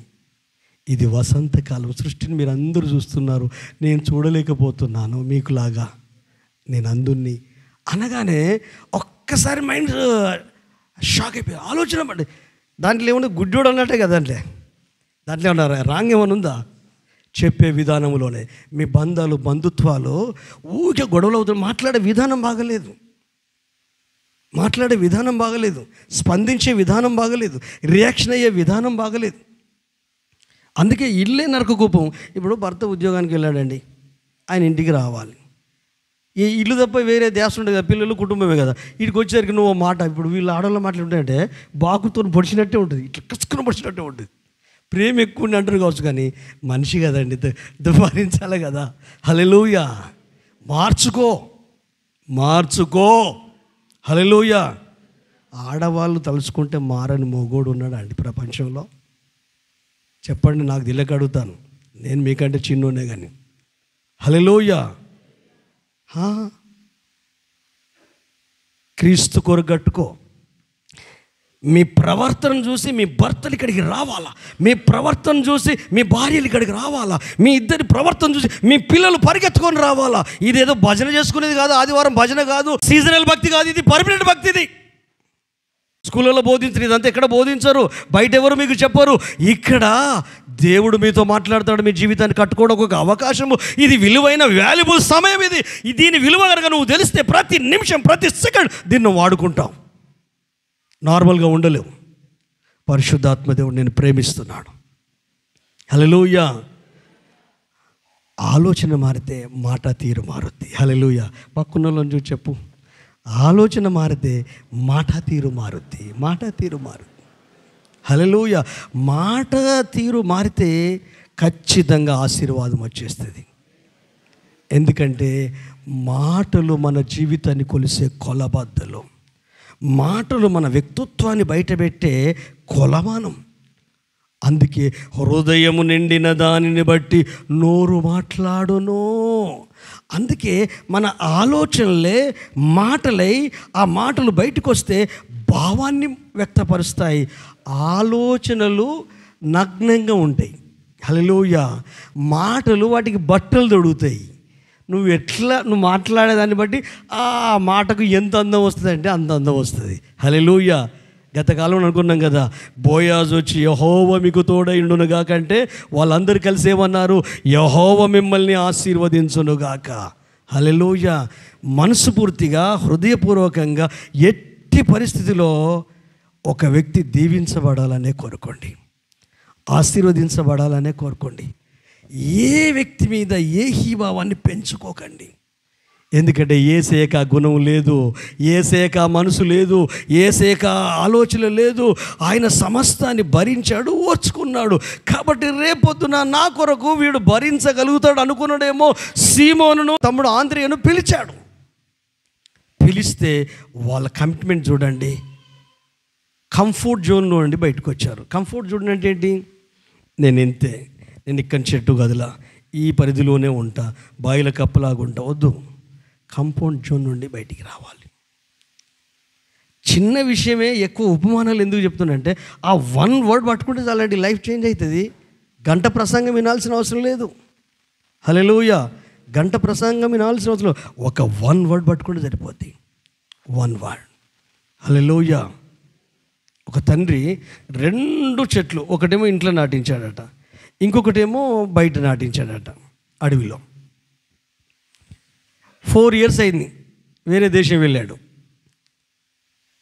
ఇది వసంతకాలం, సృష్టిని మీరు అందరూ చూస్తున్నారు, నేను చూడలేకపోతున్నాను మీకులాగా, నేను అందుని అనగానే ఒక్కసారి మైండ్ షాక్ అయిపోయి ఆలోచన పడి. దాంట్లో ఏమన్నా గుడ్డోడు అన్నట్టే కదా, దాంట్లో ఏమన్నా రాంగ్ ఏమైనా ఉందా? చెప్పే విధానంలోనే మీ బంధుత్వాలు ఊరికే గొడవలు అవుతాయి. మాట్లాడే విధానం బాగలేదు, స్పందించే విధానం బాగలేదు, రియాక్షన్ అయ్యే విధానం బాగలేదు. అందుకే ఇల్లే నరకకూపం. ఇప్పుడు భర్త ఉద్యోగానికి వెళ్ళాడండి, ఆయన ఇంటికి రావాలి. ఈ ఇల్లు తప్ప వేరే దేశం ఉంటుంది కదా, పిల్లలు కుటుంబమే కదా. ఇక్కడికి వచ్చేసరికి నువ్వు మాట, ఇప్పుడు వీళ్ళు ఆడవాళ్ళ మాటలు ఉంటాయంటే బాకుతో పొడిచినట్టే ఉంటుంది, ఇట్లా కసుకుని పొడిచినట్టే ఉంటుంది. ప్రేమ ఎక్కువ ఉండి అంటారు కావచ్చు, కానీ మనిషి కదండి, భరించాలి కదా. హల్లెలూయా. మార్చుకో హల్లెలూయా. ఆడవాళ్ళు తలుచుకుంటే మారని మొగోడు ఉన్నాడా అండి ప్రపంచంలో? చెప్పండి, నాకు తెలియక అడుగుతాను, నేను మీకంటే చిన్నోనే కానీ. హల్లెలూయా. క్రీస్తు కొరకు కట్టుకో. మీ ప్రవర్తన చూసి మీ భర్తలు ఇక్కడికి రావాలా, మీ ప్రవర్తన చూసి మీ భార్యలు ఇక్కడికి రావాలా, మీ ఇద్దరి ప్రవర్తన చూసి మీ పిల్లలు పరిగెత్తుకొని రావాలా. ఇదేదో భజన చేసుకునేది కాదు, ఆదివారం భజన కాదు, సీజనల్ భక్తి కాదు, ఇది పర్మనెంట్ భక్తి. ఇది స్కూళ్ళలో బోధించరు, ఇదంతా ఎక్కడ బోధించరు, బయట ఎవరు మీకు చెప్పరు. ఇక్కడ దేవుడు మీతో మాట్లాడతాడు. మీ జీవితాన్ని కట్టుకోవడం ఒక అవకాశము. ఇది విలువైన వాల్యుబుల్ సమయం. దీని విలువ కనుక నువ్వు తెలిస్తే ప్రతి నిమిషం ప్రతి సెకండ్ దీన్ని వాడుకుంటావు. నార్మల్గా ఉండలేవు. పరిశుద్ధాత్మ దేవుడు నేను ప్రేమిస్తున్నాడు. హల్లెలూయా. ఆలోచన మారితే మాట తీరు మారుద్ది. హల్లెలూయా. పక్కనోళ్ళని చూసి చెప్పు, ఆలోచన మారితే మాట తీరు మారుద్ది. హల్లెలూయా. మాట తీరు మారితే ఖచ్చితంగా ఆశీర్వాదం వచ్చేస్తుంది. ఎందుకంటే మాటలు మన జీవితాన్ని కొలిసే కొలబద్దలు, మాటలు మన వ్యక్తిత్వాన్ని బయటపెట్టే కొలమానం. అందుకే హృదయము నిండిన దానిని బట్టి నోరు మాట్లాడును. అందుకే మన ఆలోచనలే మాటలై, ఆ మాటలు బయటకు వస్తే భావాన్ని వ్యక్తపరుస్తాయి. ఆలోచనలు నగ్నంగా ఉంటాయి. హల్లెలూయా. మాటలు వాటికి బట్టలు తొడుగుతాయి. నువ్వు మాట్లాడేదాన్ని బట్టి ఆ మాటకు ఎంత అందం వస్తుంది అంటే అంత అందం వస్తుంది. హల్లెలూయా. గతకాలంలో అనుకున్నాం కదా, బోయాజు వచ్చి యెహోవా మీకు తోడైండునుగాక అంటే వాళ్ళందరూ కలిసి ఏమన్నారు? యెహోవా మిమ్మల్ని ఆశీర్వదించునుగాక. హల్లెలూయా. మనస్ఫూర్తిగా హృదయపూర్వకంగా ఎట్టి పరిస్థితిలో ఒక వ్యక్తి దీవించబడాలనే కోరుకోండి, ఆశీర్వదించబడాలనే కోరుకోండి. ఏ వ్యక్తి మీద ఏ హీభావాన్ని పెంచుకోకండి. ఎందుకంటే ఏసేక గుణం లేదు, ఏసేక మనసు లేదు, ఏసేక ఆలోచన లేదు. ఆయన సమస్తాన్ని భరించాడు, ఓర్చుకున్నాడు. కాబట్టి రేపొద్దున నా కొరకు వీడు భరించగలుగుతాడు అనుకున్నాడేమో. సీమోనును తమ్ముడు ఆంద్రియను పిలిచాడు. పిలిస్తే వాళ్ళ కమిట్మెంట్ చూడండి. కంఫర్ట్ జోన్లో నుండి బయటకు వచ్చారు. కంఫర్ట్ జోన్ అంటే ఏంటి? నేను ఇక్కడి చెట్టు గదిలా ఈ పరిధిలోనే ఉంటా, బాయిల కప్పలాగా ఉంటా. వద్దు, కంఫర్ట్ జోన్ నుండి బయటికి రావాలి. చిన్న విషయమే ఎక్కువ ఉపమానాలు ఎందుకు చెప్తున్నంటే, ఆ వన్ వర్డ్ పట్టుకుంటే చాలండి, లైఫ్ చేంజ్ అవుతుంది. గంట ప్రసంగం వినాల్సిన అవసరం లేదు. హల్లెలూయా. గంట ప్రసంగం వినాల్సిన అవసరం, ఒక వన్ వర్డ్ పట్టుకుంటే సరిపోద్ది. One word. హల్లెలూయా. ఒక తండ్రి 2 చెట్లు, ఒకటేమో ఇంట్లో నాటించాడట, ఇంకొకటేమో బయట నాటించాడట అడవిలో. 4 years అయింది, వేరే దేశం వెళ్ళాడు.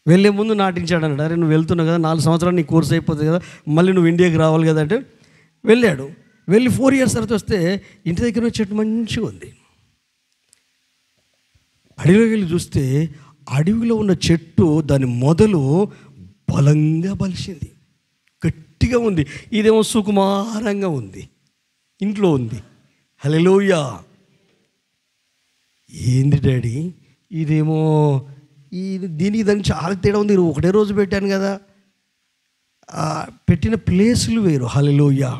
వెళ్ళే ముందు నాటించాడన్నాడు. అరే నువ్వు వెళ్తున్నావు కదా, 4 సంవత్సరాలు నీ కోర్స్ అయిపోతుంది కదా, మళ్ళీ నువ్వు ఇండియాకి రావాలి కదా అంటే వెళ్ళాడు. వెళ్ళి 4 years తర్వాత వస్తే ఇంటి దగ్గర చెట్టు మంచిగా ఉంది. అడవిలోకి వెళ్ళి చూస్తే అడవిలో ఉన్న చెట్టు దాని మొదలు బలంగా బలిసింది, గట్టిగా ఉంది. ఇదేమో సుకుమారంగా ఉంది, ఇంట్లో ఉంది. హల్లెలూయా. ఏంది డాడీ ఇదేమో దీనికి దానికి చాలా తేడా ఉంది. ఒకటే రోజు పెట్టాను కదా, పెట్టిన ప్లేసులు వేరు. హల్లెలూయా.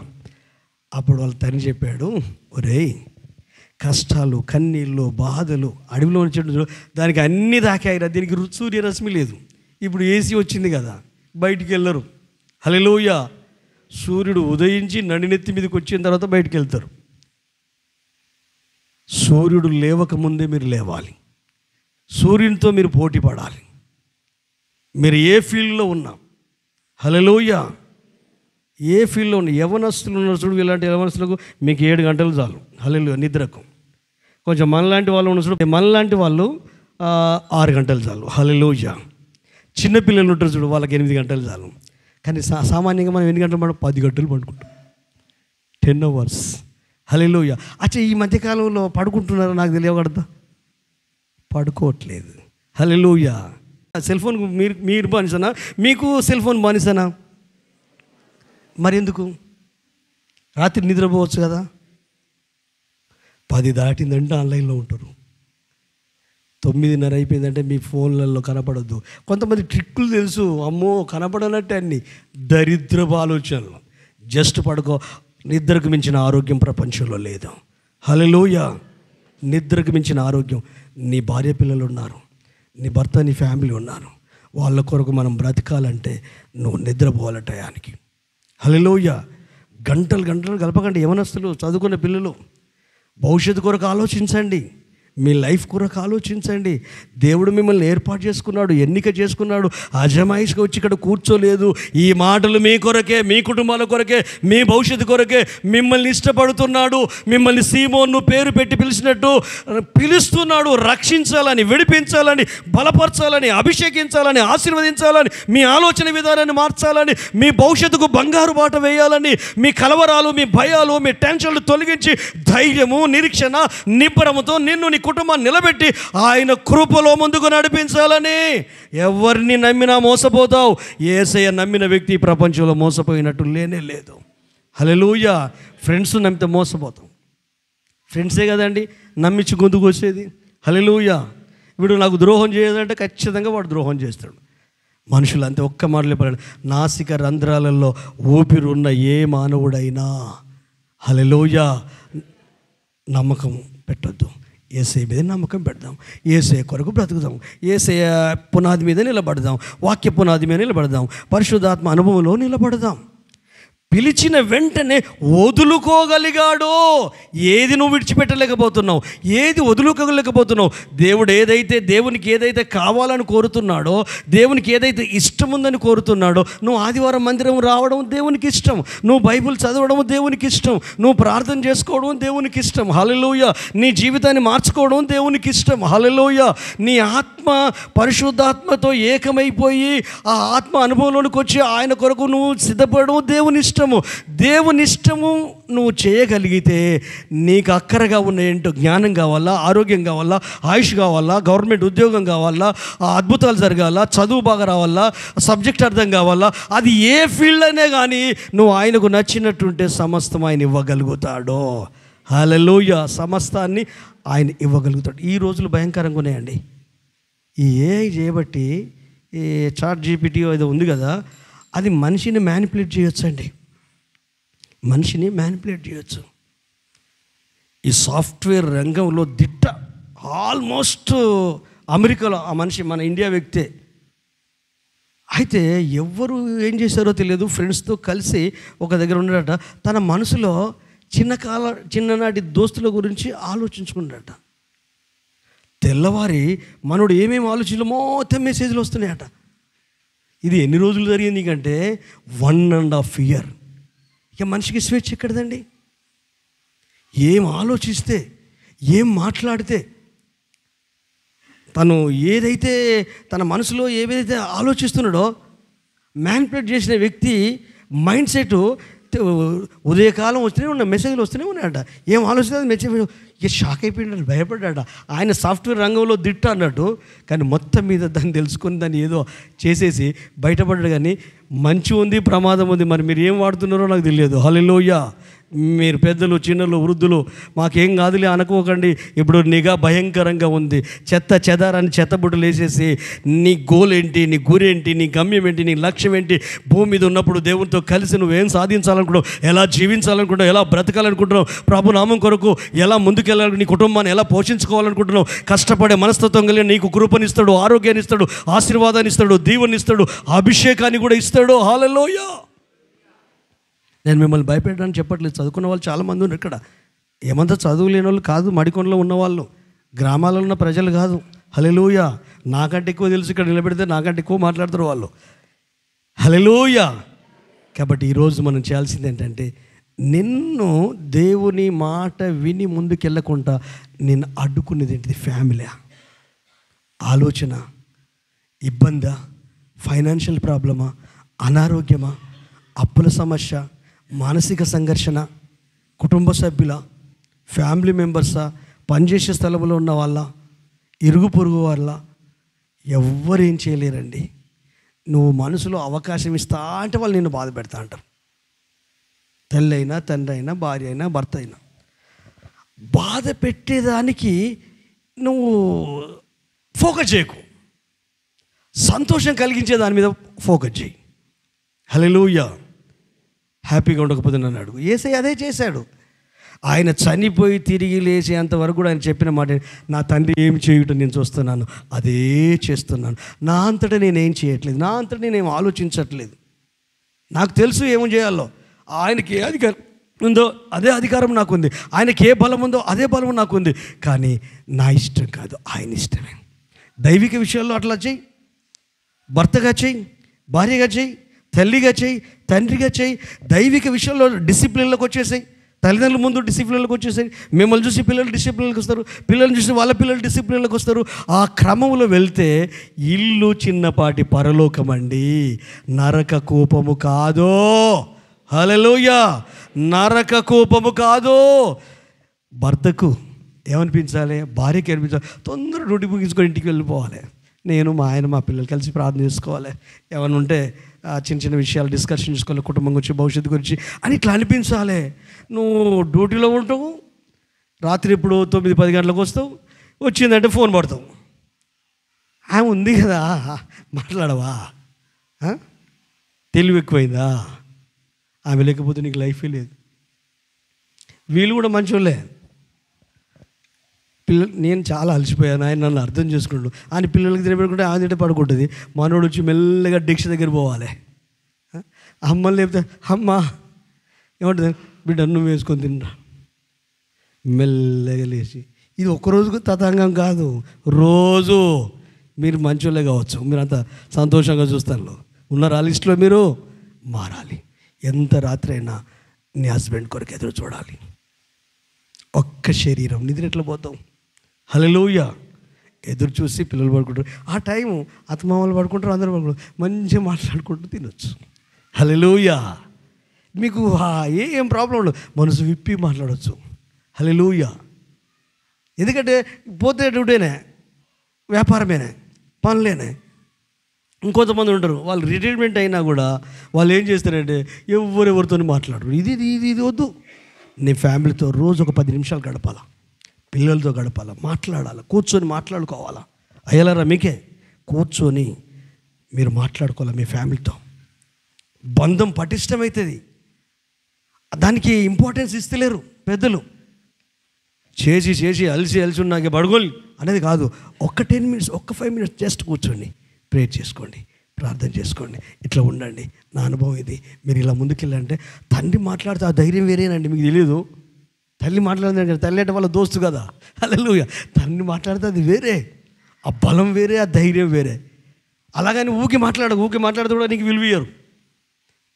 అప్పుడు వాళ్ళ తండ్రి చెప్పాడు, ఒరేయ్ కష్టాలు, కన్నీళ్ళు, బాధలు, అడవిలో ఉన్న చెట్టు దానికి అన్నీ దాకాయిరా, దీనికి సూర్యరశ్మి లేదు. ఇప్పుడు ఏసీ వచ్చింది కదా, బయటికి వెళ్ళరు. హల్లెలూయా. సూర్యుడు ఉదయించి నడినెత్తి మీదకి వచ్చిన తర్వాత బయటికి వెళ్తారు. సూర్యుడు లేవకముందే మీరు లేవాలి, సూర్యునితో మీరు పోటీ పడాలి. మీరు ఏ ఫీల్డ్లో ఉన్నా, హల్లెలూయా, ఏ ఫీల్డ్లో ఉన్న యవనస్తులు ఉన్నారు చూడు, ఇలాంటి యవనస్తులకు మీకు 7 గంటలు చాలు. హల్లెలూయా. నిద్రకు కొంచెం మనలాంటి వాళ్ళు ఉన్న చూడు, మనలాంటి వాళ్ళు 6 గంటలు చాలు. హల్లెలూయా. చిన్నపిల్లలు ఉంటారు చూడు, వాళ్ళకి 8 గంటలు చాలు. కానీ సామాన్యంగా మనం ఎన్ని గంటలు 10 గంటలు పడుకుంటాం, 10 hours. హల్లెలూయా. అచ్చా, ఈ మధ్యకాలంలో పడుకుంటున్నారో నాకు తెలియకూడదా? పడుకోవట్లేదు. హల్లెలూయా. సెల్ ఫోన్ మీరు బానిసనా? మీకు సెల్ ఫోన్ బానిసనా? మరి ఎందుకు? రాత్రి నిద్రపోవచ్చు కదా. 10 దాటిందంటే ఆన్లైన్లో ఉంటారు, 9:30 అయిపోయిందంటే మీ ఫోన్లలో కనపడద్దు. కొంతమంది ట్రిక్కులు తెలుసు, అమ్మో కనపడనట్టే అన్ని దరిద్రపు ఆలోచనలు. జస్ట్ పడుకో. నిద్రకు మించిన ఆరోగ్యం ప్రపంచంలో లేదు. హల్లెలూయా. నిద్రకు మించిన ఆరోగ్యం. నీ భార్య పిల్లలు ఉన్నారు, నీ భర్త, నీ ఫ్యామిలీ ఉన్నారు. వాళ్ళ కొరకు మనం బ్రతకాలంటే నువ్వు నిద్రపోవాలి టయానికి. హల్లెలూయా. గంటలు గంటలు గడపకండి. యవనస్తులు, చదువుకున్న పిల్లలు, భవిష్యత్తు కొరకు ఆలోచించండి, మీ లైఫ్ కొరకు ఆలోచించండి. దేవుడు మిమ్మల్ని ఏర్పాటు చేసుకున్నాడు, ఎన్నిక చేసుకున్నాడు. అజమాయిష్గా వచ్చి ఇక్కడ కూర్చోలేదు. ఈ మాటలు మీ కొరకే, మీ కుటుంబాల కొరకే, మీ భవిష్యత్తు కొరకే. మిమ్మల్ని ఇష్టపడుతున్నాడు, మిమ్మల్ని సీమోను పేరు పెట్టి పిలిచినట్టు పిలుస్తున్నాడు. రక్షించాలని, విడిపించాలని, బలపరచాలని, అభిషేకించాలని, ఆశీర్వదించాలని, మీ ఆలోచన విధానాన్ని మార్చాలని, మీ భవిష్యత్తుకు బంగారు బాట వేయాలని, మీ కలవరాలు, మీ భయాలు, మీ టెన్షన్లు తొలగించి ధైర్యము, నిరీక్షణ, నిబ్బరముతో నిన్ను, నీ కుటుంబాన్ని నిలబెట్టి ఆయన కృపలో ముందుకు నడిపించాలని. ఎవరిని నమ్మినా మోసపోతావు. యేసయ్య నమ్మిన వ్యక్తి ప్రపంచంలో మోసపోయినట్టు లేనే లేదు. హల్లెలూయా. ఫ్రెండ్స్ నమ్మితే మోసపోతాం. ఫ్రెండ్సే కదండి నమ్మించి గొంతుకు వచ్చేది. హల్లెలూయా. వీడు నాకు ద్రోహం చేయదంటే ఖచ్చితంగా వాడు ద్రోహం చేస్తాడు. మనుషులు అంతే, ఒక్క మాటలే పడాడు. నాసిక రంధ్రాలలో ఊపిరున్న ఏ మానవుడైనా, హల్లెలూయా, నమ్మకం పెట్టొద్దు. యేసయ్య మీద నమ్మకం పెడదాం, యేసయ్య కొరకు బ్రతుకుదాం, యేసయ్య పునాది మీద నిలబడదాం, వాక్య పునాది మీద నిలబడదాం, పరిశుద్ధాత్మ అనుభవంలో నిలబడదాం. పిలిచిన వెంటనే వదులుకోగలిగాడో. ఏది నువ్వు విడిచిపెట్టలేకపోతున్నావు, ఏది వదులుకోలేకపోతున్నావు. దేవునికి ఏదైతే కావాలని కోరుతున్నాడో, దేవునికి ఏదైతే ఇష్టం ఉందని కోరుతున్నాడో, నువ్వు ఆదివారం మందిరం రావడం దేవునికి ఇష్టం, నువ్వు బైబిల్ చదవడం దేవునికి ఇష్టం, నువ్వు ప్రార్థన చేసుకోవడం దేవునికి ఇష్టం. హల్లెలూయా. నీ జీవితాన్ని మార్చుకోవడం దేవునికి ఇష్టం. హల్లెలూయా. నీ ఆత్మ పరిశుద్ధాత్మతో ఏకమైపోయి ఆ ఆత్మ అనుభవంలోనికి వచ్చి ఆయన కొరకు నువ్వు సిద్ధపడడం దేవుని ఇష్టం. దేవుని ఇష్టము నువ్వు చేయగలిగితే నీకు అక్కరగా ఉన్న ఏంటో జ్ఞానం కావాలా, ఆరోగ్యం కావాలా, ఆయుష్ కావాలా, గవర్నమెంట్ ఉద్యోగం కావాలా, అద్భుతాలు జరగాల, చదువు బాగా రావాలా, సబ్జెక్ట్ అర్థం కావాలా, అది ఏ ఫీల్డ్ అయినా కానీ నువ్వు ఆయనకు నచ్చినట్టుంటే సమస్తం ఆయన ఇవ్వగలుగుతాడు. హల్లెలూయా. సమస్తాన్ని ఆయన ఇవ్వగలుగుతాడు. ఈ రోజులు భయంకరంగా ఉన్నాయండి. ఈ ఏఐ చేయబట్టి, ఈ చాట్ జీపీటీ ఏదో ఉంది కదా, అది మనిషిని మ్యానిపులేట్ చేయొచ్చు అండి, మనిషిని మ్యానిపులేట్ చేయొచ్చు. ఈ సాఫ్ట్వేర్ రంగంలో దిట్ట, ఆల్మోస్ట్ అమెరికాలో ఆ మనిషి మన ఇండియా వ్యక్తే. అయితే ఎవరు ఏం చేశారో తెలియదు, ఫ్రెండ్స్తో కలిసి ఒక దగ్గర ఉన్నాడట. తన మనసులో చిన్ననాటి దోస్తుల గురించి ఆలోచించుకున్నాడట. తెల్లవారి మనోడు ఏమేమి ఆలోచించలో మొత్తం మెసేజ్లు వస్తున్నాయట. ఇది ఎన్ని రోజులు జరిగింది కంటే 1.5 year. ఇక మనిషికి స్వేచ్ఛ ఎక్కడదండి? ఏం ఆలోచిస్తే, ఏం మాట్లాడితే, తను ఏదైతే తన మనసులో ఏదైతే ఆలోచిస్తున్నాడో మ్యానిపులేట్ చేసిన వ్యక్తి మైండ్ సెట్ ఉదయకాలం వస్తూనే ఉన్న మెసేజ్లు వస్తూనే ఉన్నాయట. ఏం ఆలోచిస్తే మెసేజ్ ఇక షాక్ అయిపోయాడు, భయపడ్డాడు. ఆయన సాఫ్ట్వేర్ రంగంలో దిట్ట అన్నట్టు, కానీ మొత్తం మీద దాన్ని తెలుసుకొని దాన్ని ఏదో చేసేసి బయటపడ్డాడు. కానీ మంచి ఉంది, ప్రమాదం ఉంది, మరి మీరు ఏం వాడుతున్నారో నాకు తెలియదు. హల్లెలూయా. మీరు పెద్దలు, చిన్నలు, వృద్ధులు మాకేం కాదులే అనుకోకండి. ఇప్పుడు నిఘా భయంకరంగా ఉంది. చెత్త చెదారాన్ని చెత్తబుట్టలు వేసేసి నీ గోల్ ఏంటి, నీ గురేంటి, నీ గమ్యం ఏంటి, నీ లక్ష్యం ఏంటి, భూమి మీద ఉన్నప్పుడు దేవునితో కలిసి నువ్వేం సాధించాలనుకుంటావు, ఎలా జీవించాలనుకుంటావు, ఎలా బ్రతకాలనుకుంటున్నావు, ప్రభు నామం కొరకు ఎలా ముందుకెళ్ళాలి, నీ కుటుంబాన్ని ఎలా పోషించుకోవాలనుకుంటున్నావు, కష్టపడే మనస్తత్వం కలిగి నీకు కృపనిస్తాడు, ఆరోగ్యాన్ని ఇస్తాడు, ఆశీర్వాదాన్ని ఇస్తాడు, దీవెనిస్తాడు, అభిషేకాన్ని కూడా ఇస్తాడు. హల్లెలూయా. నేను మిమ్మల్ని భయపెట్టడానికి చెప్పట్లేదు. చదువుకున్న వాళ్ళు చాలామంది ఉన్నారు ఇక్కడ. ఏమంతా చదువు లేని వాళ్ళు కాదు, మడికొండలో ఉన్నవాళ్ళు, గ్రామాలలో ఉన్న ప్రజలు కాదు. హల్లెలూయా. నాకంటే ఎక్కువ తెలుసు, ఇక్కడ నిలబెడితే నాకంటే ఎక్కువ మాట్లాడతారు వాళ్ళు. హల్లెలూయా. కాబట్టి ఈరోజు మనం చేయాల్సింది ఏంటంటే, నిన్ను దేవుని మాట విని ముందుకెళ్ళకుండా నేను అడ్డుకునేది ఏంటిది? ఫ్యామిలీ, ఆలోచన, ఇబ్బందా, ఫైనాన్షియల్ ప్రాబ్లమా, అనారోగ్యమా, అప్పుల సమస్య, మానసిక సంఘర్షణ, కుటుంబ సభ్యుల, ఫ్యామిలీ మెంబర్సా, పనిచేసే స్థలంలో ఉన్న వాళ్ళ, ఇరుగు పొరుగు వాళ్ళ, ఎవ్వరేం చేయలేరండి. నువ్వు మనసులో అవకాశం ఇస్తా అంటే వాళ్ళు నిన్ను బాధ పెడతా అంటారు. తల్లి అయినా, తండ్రి అయినా, భార్య అయినా, భర్త అయినా. బాధ పెట్టేదానికి నువ్వు ఫోకస్ చేయకు, సంతోషం కలిగించే దాని మీద ఫోకస్ చేయి. హల్లెలూయా. హ్యాపీగా ఉండకపోతే నన్ను అడుగు. యేసయ్య అదే చేశాడు. ఆయన చనిపోయి తిరిగి లేచేంత వరకు కూడా ఆయన చెప్పిన మాట, నా తండ్రి ఏం చేయటం నేను చూస్తున్నాను, అదే చేస్తున్నాను. నా అంతటా నేనేం చేయట్లేదు, నా అంతటా నేనేం ఆలోచించట్లేదు. నాకు తెలుసు ఏమో చేయాలో. ఆయనకి ఏ అధికారం ఉందో అదే అధికారం నాకుంది, ఆయనకి ఏ బలం ఉందో అదే బలం నాకుంది. కానీ నా ఇష్టం కాదు, ఆయన ఇష్టమే. దైవిక విషయాల్లో అట్లా చేయి. భర్తగా చేయి, భార్యగా చేయి, తల్లిగా చేయి, తండ్రిగా చేయి. దైవిక విషయంలో డిసిప్లిన్లోకి వచ్చేసాయి. తల్లిదండ్రుల ముందు డిసిప్లిన్లోకి వచ్చేసాయి. మిమ్మల్ని చూసి పిల్లలు డిసిప్లిన్లోకి వస్తారు, పిల్లల్ని చూసి వాళ్ళ పిల్లలు డిసిప్లిన్లోకి వస్తారు. ఆ క్రమంలో వెళ్తే ఇల్లు చిన్నపాటి పరలోకం అండి, నరక కూపము కాదు. హల్లెలూయా. నరక కూపము కాదు. భర్తకు ఏమనిపించాలి, భార్యకి అనిపించాలి, తొందరగా డ్యూటీ ముగించుకొని ఇంటికి వెళ్ళిపోవాలి. నేను మా ఆయన మా పిల్లలు కలిసి ప్రార్థన చేసుకోవాలి, ఏమైనా ఉంటే చిన్న చిన్న విషయాలు డిస్కషన్ చేసుకోవాలి, కుటుంబం గురించి, భవిష్యత్తు గురించి అని ఇట్లా అనిపించాలి. నువ్వు డ్యూటీలో ఉంటావు, రాత్రి ఇప్పుడు 9-10 గంటలకు వస్తావు, వచ్చిందంటే ఫోన్ పడతావు. ఆమె ఉంది కదా, మాట్లాడవా? తెలివి ఎక్కువైందా? ఆమె లేకపోతే నీకు లైఫే లేదు. వీళ్ళు కూడా మంచోళ్ళే. నేను చాలా అలసిపోయాను, ఆయన నన్ను అర్థం చేసుకుంటాడు అని పిల్లలకి తినబెట్టుకుంటే ఆయన తింటే పడుకుంటుంది. మనోడు వచ్చి మెల్లగా దీక్ష దగ్గర పోవాలి. అమ్మని లేపితే అమ్మ ఏమంటుంది, బిడ్డ నువ్వు వేసుకొని తిన్నా. మెల్లగా లేచి, ఇది ఒక్కరోజుకు తతంగం కాదు, రోజు. మీరు మంచోళ్ళే కావచ్చు, మీరు అంత సంతోషంగా చూస్తారు, ఉన్నారు ఆ లిస్టులో. మీరు మారాలి. ఎంత రాత్రి అయినా నీ హస్బెండ్ కొరకు ఎదురు చూడాలి. ఒక్క శరీరం, నిద్ర ఎట్లా పోతాం? హల్లెలూయా. ఎదురు చూసి పిల్లలు పడుకుంటారు, ఆ టైము అత్తమామలు పడుకుంటారు, అందరూ పడుకుంటారు, మంచిగా మాట్లాడుకుంటూ తినొచ్చు. హల్లెలూయా. మీకు ఏం ప్రాబ్లం ఉండదు, మనసు విప్పి మాట్లాడవచ్చు. హల్లెలూయా. ఎందుకంటే పోతే డ్యూటీనే, వ్యాపారమేనే, పనులేనే. ఇంకొంతమంది ఉంటారు, వాళ్ళు రిటైర్మెంట్ అయినా కూడా వాళ్ళు ఏం చేస్తారంటే ఎవరెవరితో మాట్లాడరు. ఇది ఇది ఇది వద్దు. నీ ఫ్యామిలీతో రోజు ఒక 10 నిమిషాలు గడపాలా, పిల్లలతో గడపాలా, మాట్లాడాలి, కూర్చొని మాట్లాడుకోవాలా. అయ్యలారా మీకే కూర్చొని మీరు మాట్లాడుకోవాలి మీ ఫ్యామిలీతో. బంధం పటిష్టమవుతుంది. దానికి ఇంపార్టెన్స్ ఇస్తలేరు పెద్దలు. చేసి చేసి అలసి ఉన్నాకే పడుకోలి అనేది కాదు. ఒక్క 10 మినిట్స్, ఒక్క 5 మినిట్స్ జస్ట్ కూర్చోండి, ప్రేయర్ చేసుకోండి, ప్రార్థన చేసుకోండి. ఇట్లా ఉండండి. నా అనుభవం ఇది. మీరు ఇలా ముందుకెళ్ళంటే తండ్రి మాట్లాడితే ఆ ధైర్యం వేరేనండి, మీకు తెలియదు. తల్లి మాట్లాడిందంటే, తల్లి అంటే వాళ్ళ దోస్తు కదా. హల్లెలూయా. తండ్రి మాట్లాడితే అది వేరే, ఆ బలం వేరే, ఆ ధైర్యం వేరే. అలాగని ఊకి మాట్లాడితే కూడా నీకు విలువయ్యారు.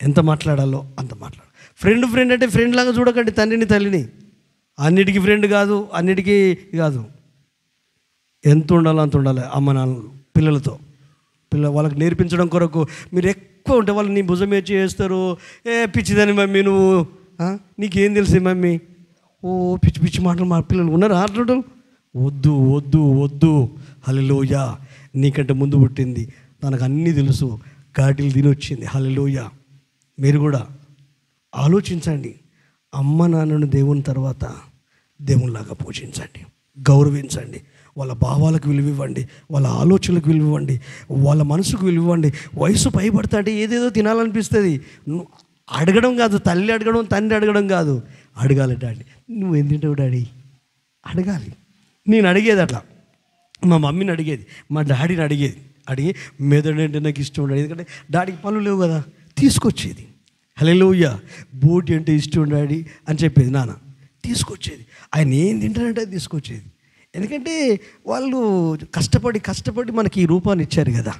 ఎంత మాట్లాడాలో అంత మాట్లాడు. ఫ్రెండ్ అంటే ఫ్రెండ్ లాగా చూడకండి తండ్రిని తల్లిని. అన్నిటికీ ఫ్రెండ్ కాదు, అన్నిటికీ కాదు. ఎంత ఉండాలో అంత ఉండాలి. అమ్మ నాన్న పిల్లలతో వాళ్ళకి నేర్పించడం కొరకు మీరు ఎక్కువ ఉంటే వాళ్ళు నీ భుజం చేస్తారు. పిచ్చిదని మమ్మీ నువ్వు, నీకేం తెలిసి మమ్మీ, పిచ్చి పిచ్చి మాటలు మా పిల్లలు ఉన్నారు ఆటలు. వద్దు వద్దు వద్దు. హల్లెలూయా. నీకంటే ముందు పుట్టింది, తనకు అన్నీ తెలుసు, ఘాటీలు తిని వచ్చింది. హల్లెలూయా. మీరు కూడా ఆలోచించండి. అమ్మ నాన్నను దేవుని తర్వాత దేవునిలాగా పూజించండి, గౌరవించండి. వాళ్ళ భావాలకు విలువివ్వండి, వాళ్ళ ఆలోచనలకు విలువివ్వండి, వాళ్ళ మనసుకు విలువివ్వండి. వయసు పైబడతా అంటే ఏదేదో తినాలనిపిస్తుంది. అడగడం కాదు, తల్లి అడగడం, తండ్రి అడగడం కాదు, అడగాలి. డాడీ నువ్వు ఏం తింటావు డాడీ అడగాలి. నేను అడిగేది అట్లా, మా మమ్మీని అడిగేది, మా డాడీని అడిగి మెదడంటే నాకు ఇష్టం ఉండదు, ఎందుకంటే డాడీకి పనులు లేవు కదా, తీసుకొచ్చేది. హల్లెలూయా. బోటి అంటే ఇష్టం డాడీ అని చెప్పేది నాన్న, తీసుకొచ్చేది. ఆయన ఏం తింటారంటే అది తీసుకొచ్చేది. ఎందుకంటే వాళ్ళు కష్టపడి మనకి ఈ రూపాన్ని ఇచ్చారు కదా.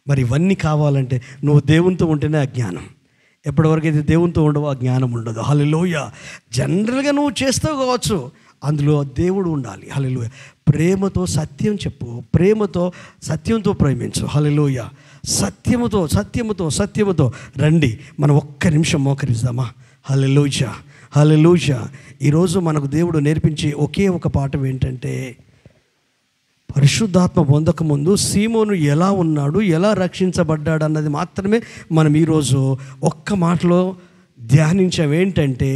మరి ఇవన్నీ కావాలంటే నువ్వు దేవునితో ఉంటేనే ఆ జ్ఞానం. ఎప్పటివరకైతే దేవునితో ఉండవో ఆ జ్ఞానం ఉండదు. హల్లెలూయా. జనరల్గా నువ్వు చేస్తావు కావచ్చు, అందులో దేవుడు ఉండాలి. హల్లెలూయా. ప్రేమతో సత్యం చెప్పు, ప్రేమతో సత్యంతో ప్రేమించు. హల్లెలూయా. సత్యముతో రండి. మనం ఒక్క నిమిషం మోకరిద్దామా? హల్లెలూయా. హల్లెలూయా. ఈరోజు మనకు దేవుడు నేర్పించే ఒకే ఒక పాఠం ఏంటంటే, పరిశుద్ధాత్మ పొందకముందు సీమోను ఎలా ఉన్నాడు, ఎలా రక్షించబడ్డాడు అన్నది మాత్రమే మనం ఈరోజు ఒక్క మాటలో ధ్యానించాం. ఏంటంటే,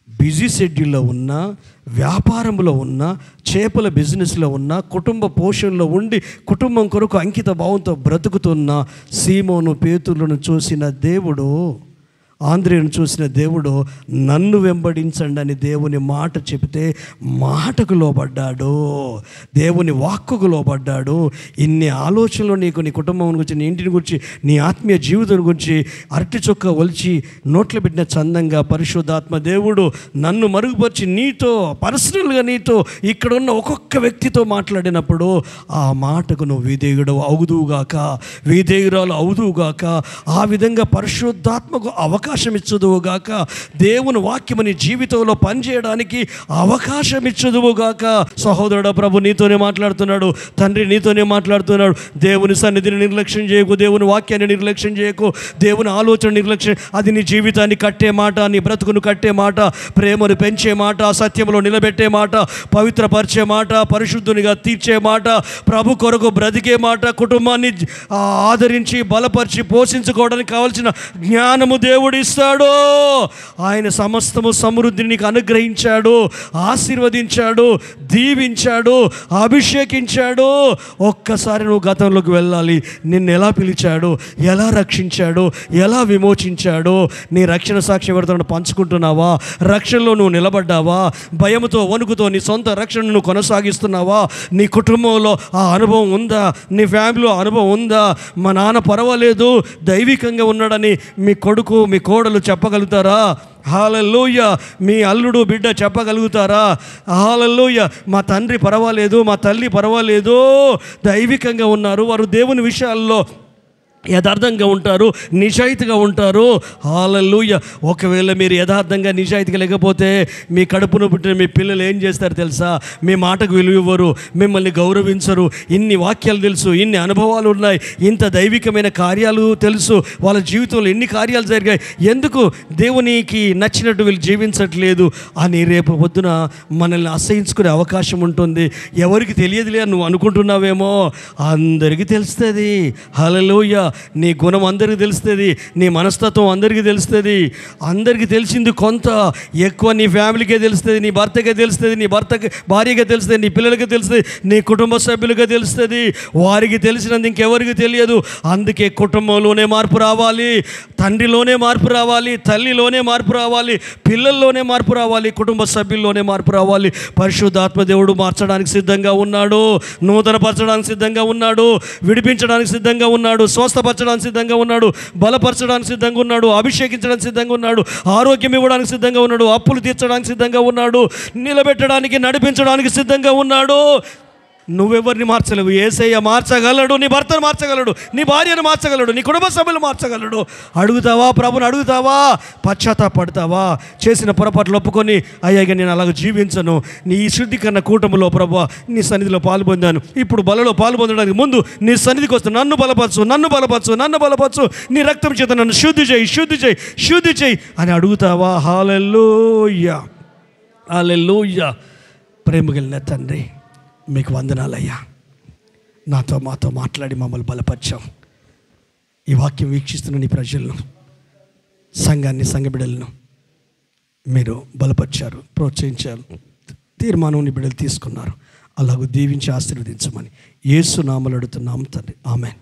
బిజీ షెడ్యూల్లో ఉన్న, వ్యాపారంలో ఉన్న, చేపల బిజినెస్లో ఉన్న, కుటుంబ పోషణలో ఉండి కుటుంబం కొరకు అంకిత భావంతో బ్రతుకుతున్న సీమోను పేతురులను చూసిన దేవుడు, ఆంద్రేయును చూసిన దేవుడు, నన్ను వెంబడించండి అని దేవుని మాట చెబితే మాటకు లోబడ్డాడు, దేవుని వాక్కుకు లోబడ్డాడు. ఇన్ని ఆలోచనలు నీకు, నీ కుటుంబం గురించి, నీ ఇంటిని గురించి, నీ ఆత్మీయ జీవితం గురించి అరటి చొక్క ఒలిచి నోట్లో పెట్టిన చందంగా పరిశుద్ధాత్మ దేవుడు నన్ను మరుగుపరిచి నీతో పర్సనల్గా, నీతో ఇక్కడున్న ఒక్కొక్క వ్యక్తితో మాట్లాడినప్పుడు ఆ మాటకు నువ్వు విధేయుడు అవుదువుగాక, విధేయురాలు అవుదువుగాక. ఆ విధంగా పరిశుద్ధాత్మకు అవకాశం ఇచ్చుదువుగాక. దేవుని వాక్యము నీ జీవితంలో పనిచేయడానికి అవకాశం ఇచ్చుదువుగాక. సహోదరుడు, ప్రభు నీతోనే మాట్లాడుతున్నాడు, తండ్రి నీతోనే మాట్లాడుతున్నాడు. దేవుని సన్నిధిని నిర్లక్ష్యం చేయకు, దేవుని వాక్యాన్ని నిర్లక్ష్యం చేయకు, దేవుని ఆలోచన నిర్లక్ష్యం. అది నీ జీవితాన్ని కట్టే మాట, నీ బ్రతుకును కట్టే మాట, ప్రేమను పెంచే మాట, సత్యంలో నిలబెట్టే మాట, పవిత్రపరిచే మాట, పరిశుద్ధునిగా తీర్చే మాట, ప్రభు కొరకు బ్రతికే మాట, కుటుంబాన్ని ఆదరించి బలపరిచి పోషించుకోవడానికి కావాల్సిన జ్ఞానము దేవుడు ఇస్తాడు. ఆయన సమస్తము సమృద్ధిని నీకు అనుగ్రహించాడు, ఆశీర్వదించాడు, దీవించాడు, అభిషేకించాడు. ఒక్కసారి నువ్వు గతంలోకి వెళ్ళాలి. నిన్ను ఎలా పిలిచాడు, ఎలా రక్షించాడు, ఎలా విమోచించాడు. నీ రక్షణ సాక్ష్యం ఎవరితో పంచుకుంటున్నావా? రక్షణలో నువ్వు నిలబడ్డావా? భయముతో, వణుకుతో నీ సొంత రక్షణను నువ్వు కొనసాగిస్తున్నావా? నీ కుటుంబంలో ఆ అనుభవం ఉందా? నీ ఫ్యామిలీలో అనుభవం ఉందా? మా నాన్న పర్వాలేదు, దైవికంగా ఉన్నాడని మీ కొడుకు, మీ కోడలు చెప్పగలుగుతారా? హల్లెలూయా. మీ అల్లుడు, బిడ్డ చెప్పగలుగుతారా? హల్లెలూయా. మా తండ్రి పర్వాలేదు, మా తల్లి పర్వాలేదు, దైవికంగా ఉన్నారు, వారు దేవుని విషయాల్లో యథార్థంగా ఉంటారు, నిజాయితీగా ఉంటారు. హల్లెలూయా. ఒకవేళ మీరు యథార్థంగా నిజాయితీగా లేకపోతే మీ కడుపును పుట్టిన మీ పిల్లలు ఏం చేస్తారు తెలుసా? మీ మాటకు విలువ ఇవ్వరు, మిమ్మల్ని గౌరవించరు. ఇన్ని వాక్యాలు తెలుసు, ఇన్ని అనుభవాలు ఉన్నాయి, ఇంత దైవికమైన కార్యాలు తెలుసు, వాళ్ళ జీవితంలో ఎన్ని కార్యాలు జరిగాయి, ఎందుకు దేవునికి నచ్చినట్టు వీళ్ళు జీవించట్లేదు అని రేపు పొద్దున మనల్ని అసహించుకునే అవకాశం ఉంటుంది. ఎవరికి తెలియదులే నువ్వు అనుకుంటున్నావేమో, అందరికీ తెలుస్తుంది. హల్లెలూయా. నీ గుణం అందరికీ తెలుస్తుంది, నీ మనస్తత్వం అందరికీ తెలుస్తుంది. అందరికీ తెలిసింది కొంత, ఎక్కువ నీ ఫ్యామిలీకే తెలుస్తుంది, నీ భర్తకే తెలుస్తుంది, నీ భార్యకే తెలుస్తుంది, నీ పిల్లలకి తెలుస్తుంది, నీ కుటుంబ సభ్యులకే తెలుస్తుంది. వారికి తెలిసినందుకు ఇంకెవరికి తెలియదు. అందుకే కుటుంబంలోనే మార్పు రావాలి, తండ్రిలోనే మార్పు రావాలి, తల్లిలోనే మార్పు రావాలి, పిల్లల్లోనే మార్పు రావాలి, కుటుంబ సభ్యుల్లోనే మార్పు రావాలి. పరిశుద్ధాత్మ దేవుడు మార్చడానికి సిద్ధంగా ఉన్నాడు, నూతనపరచడానికి సిద్ధంగా ఉన్నాడు, విడిపించడానికి సిద్ధంగా ఉన్నాడు, స్వస్థపరచడానికి సిద్ధంగా ఉన్నాడు, బలపరచడానికి సిద్ధంగా ఉన్నాడు, అభిషేకించడానికి సిద్ధంగా ఉన్నాడు, ఆరోగ్యం ఇవ్వడానికి సిద్ధంగా ఉన్నాడు, అప్పులు తీర్చడానికి సిద్ధంగా ఉన్నాడు, నిలబెట్టడానికి, నడిపించడానికి సిద్ధంగా ఉన్నాడు. నువ్వెవరిని మార్చలేవు, యేసయ్య మార్చగలడు. నీ భర్తను మార్చగలడు, నీ భార్యను మార్చగలడు, నీ కుటుంబ సభ్యులు మార్చగలడు. అడుగుతావా? ప్రభుని అడుగుతావా? పశ్చాత్తాపడతావా? చేసిన పొరపాట్లు ఒప్పుకొని, అయ్యాక నేను అలాగ జీవించను, నీ శుద్ధీకరణ కూటములో ప్రభువా నీ సన్నిధిలో పాల్పొందాను, ఇప్పుడు బలలో పాల్పొందడానికి ముందు నీ సన్నిధికి వస్తాను, నన్ను బలపరచు, నన్ను బలపరచు, నన్ను బలపరచు, నీ రక్తం చేత నన్ను శుద్ధి చేయి, శుద్ధి చేయి, శుద్ధి చేయి అని అడుగుతావా? హల్లెలూయా. హల్లెలూయా. ప్రేమ కలిగిన తండ్రి, మీకు వందనాలయ్యా. మాతో మాట్లాడి మమ్మల్ని బలపరిచాం. ఈ వాక్యం వీక్షిస్తున్న నీ ప్రజలను, సంఘాన్ని, సంఘ బిడ్డలను మీరు బలపరిచారు, ప్రోత్సహించారు, తీర్మానం నీ బిడ్డలు తీసుకున్నారు. అలాగూ దీవించి ఆశీర్వదించమని యేసు నామములో అడుగుతున్నాము తండ్రి. ఆమేన్.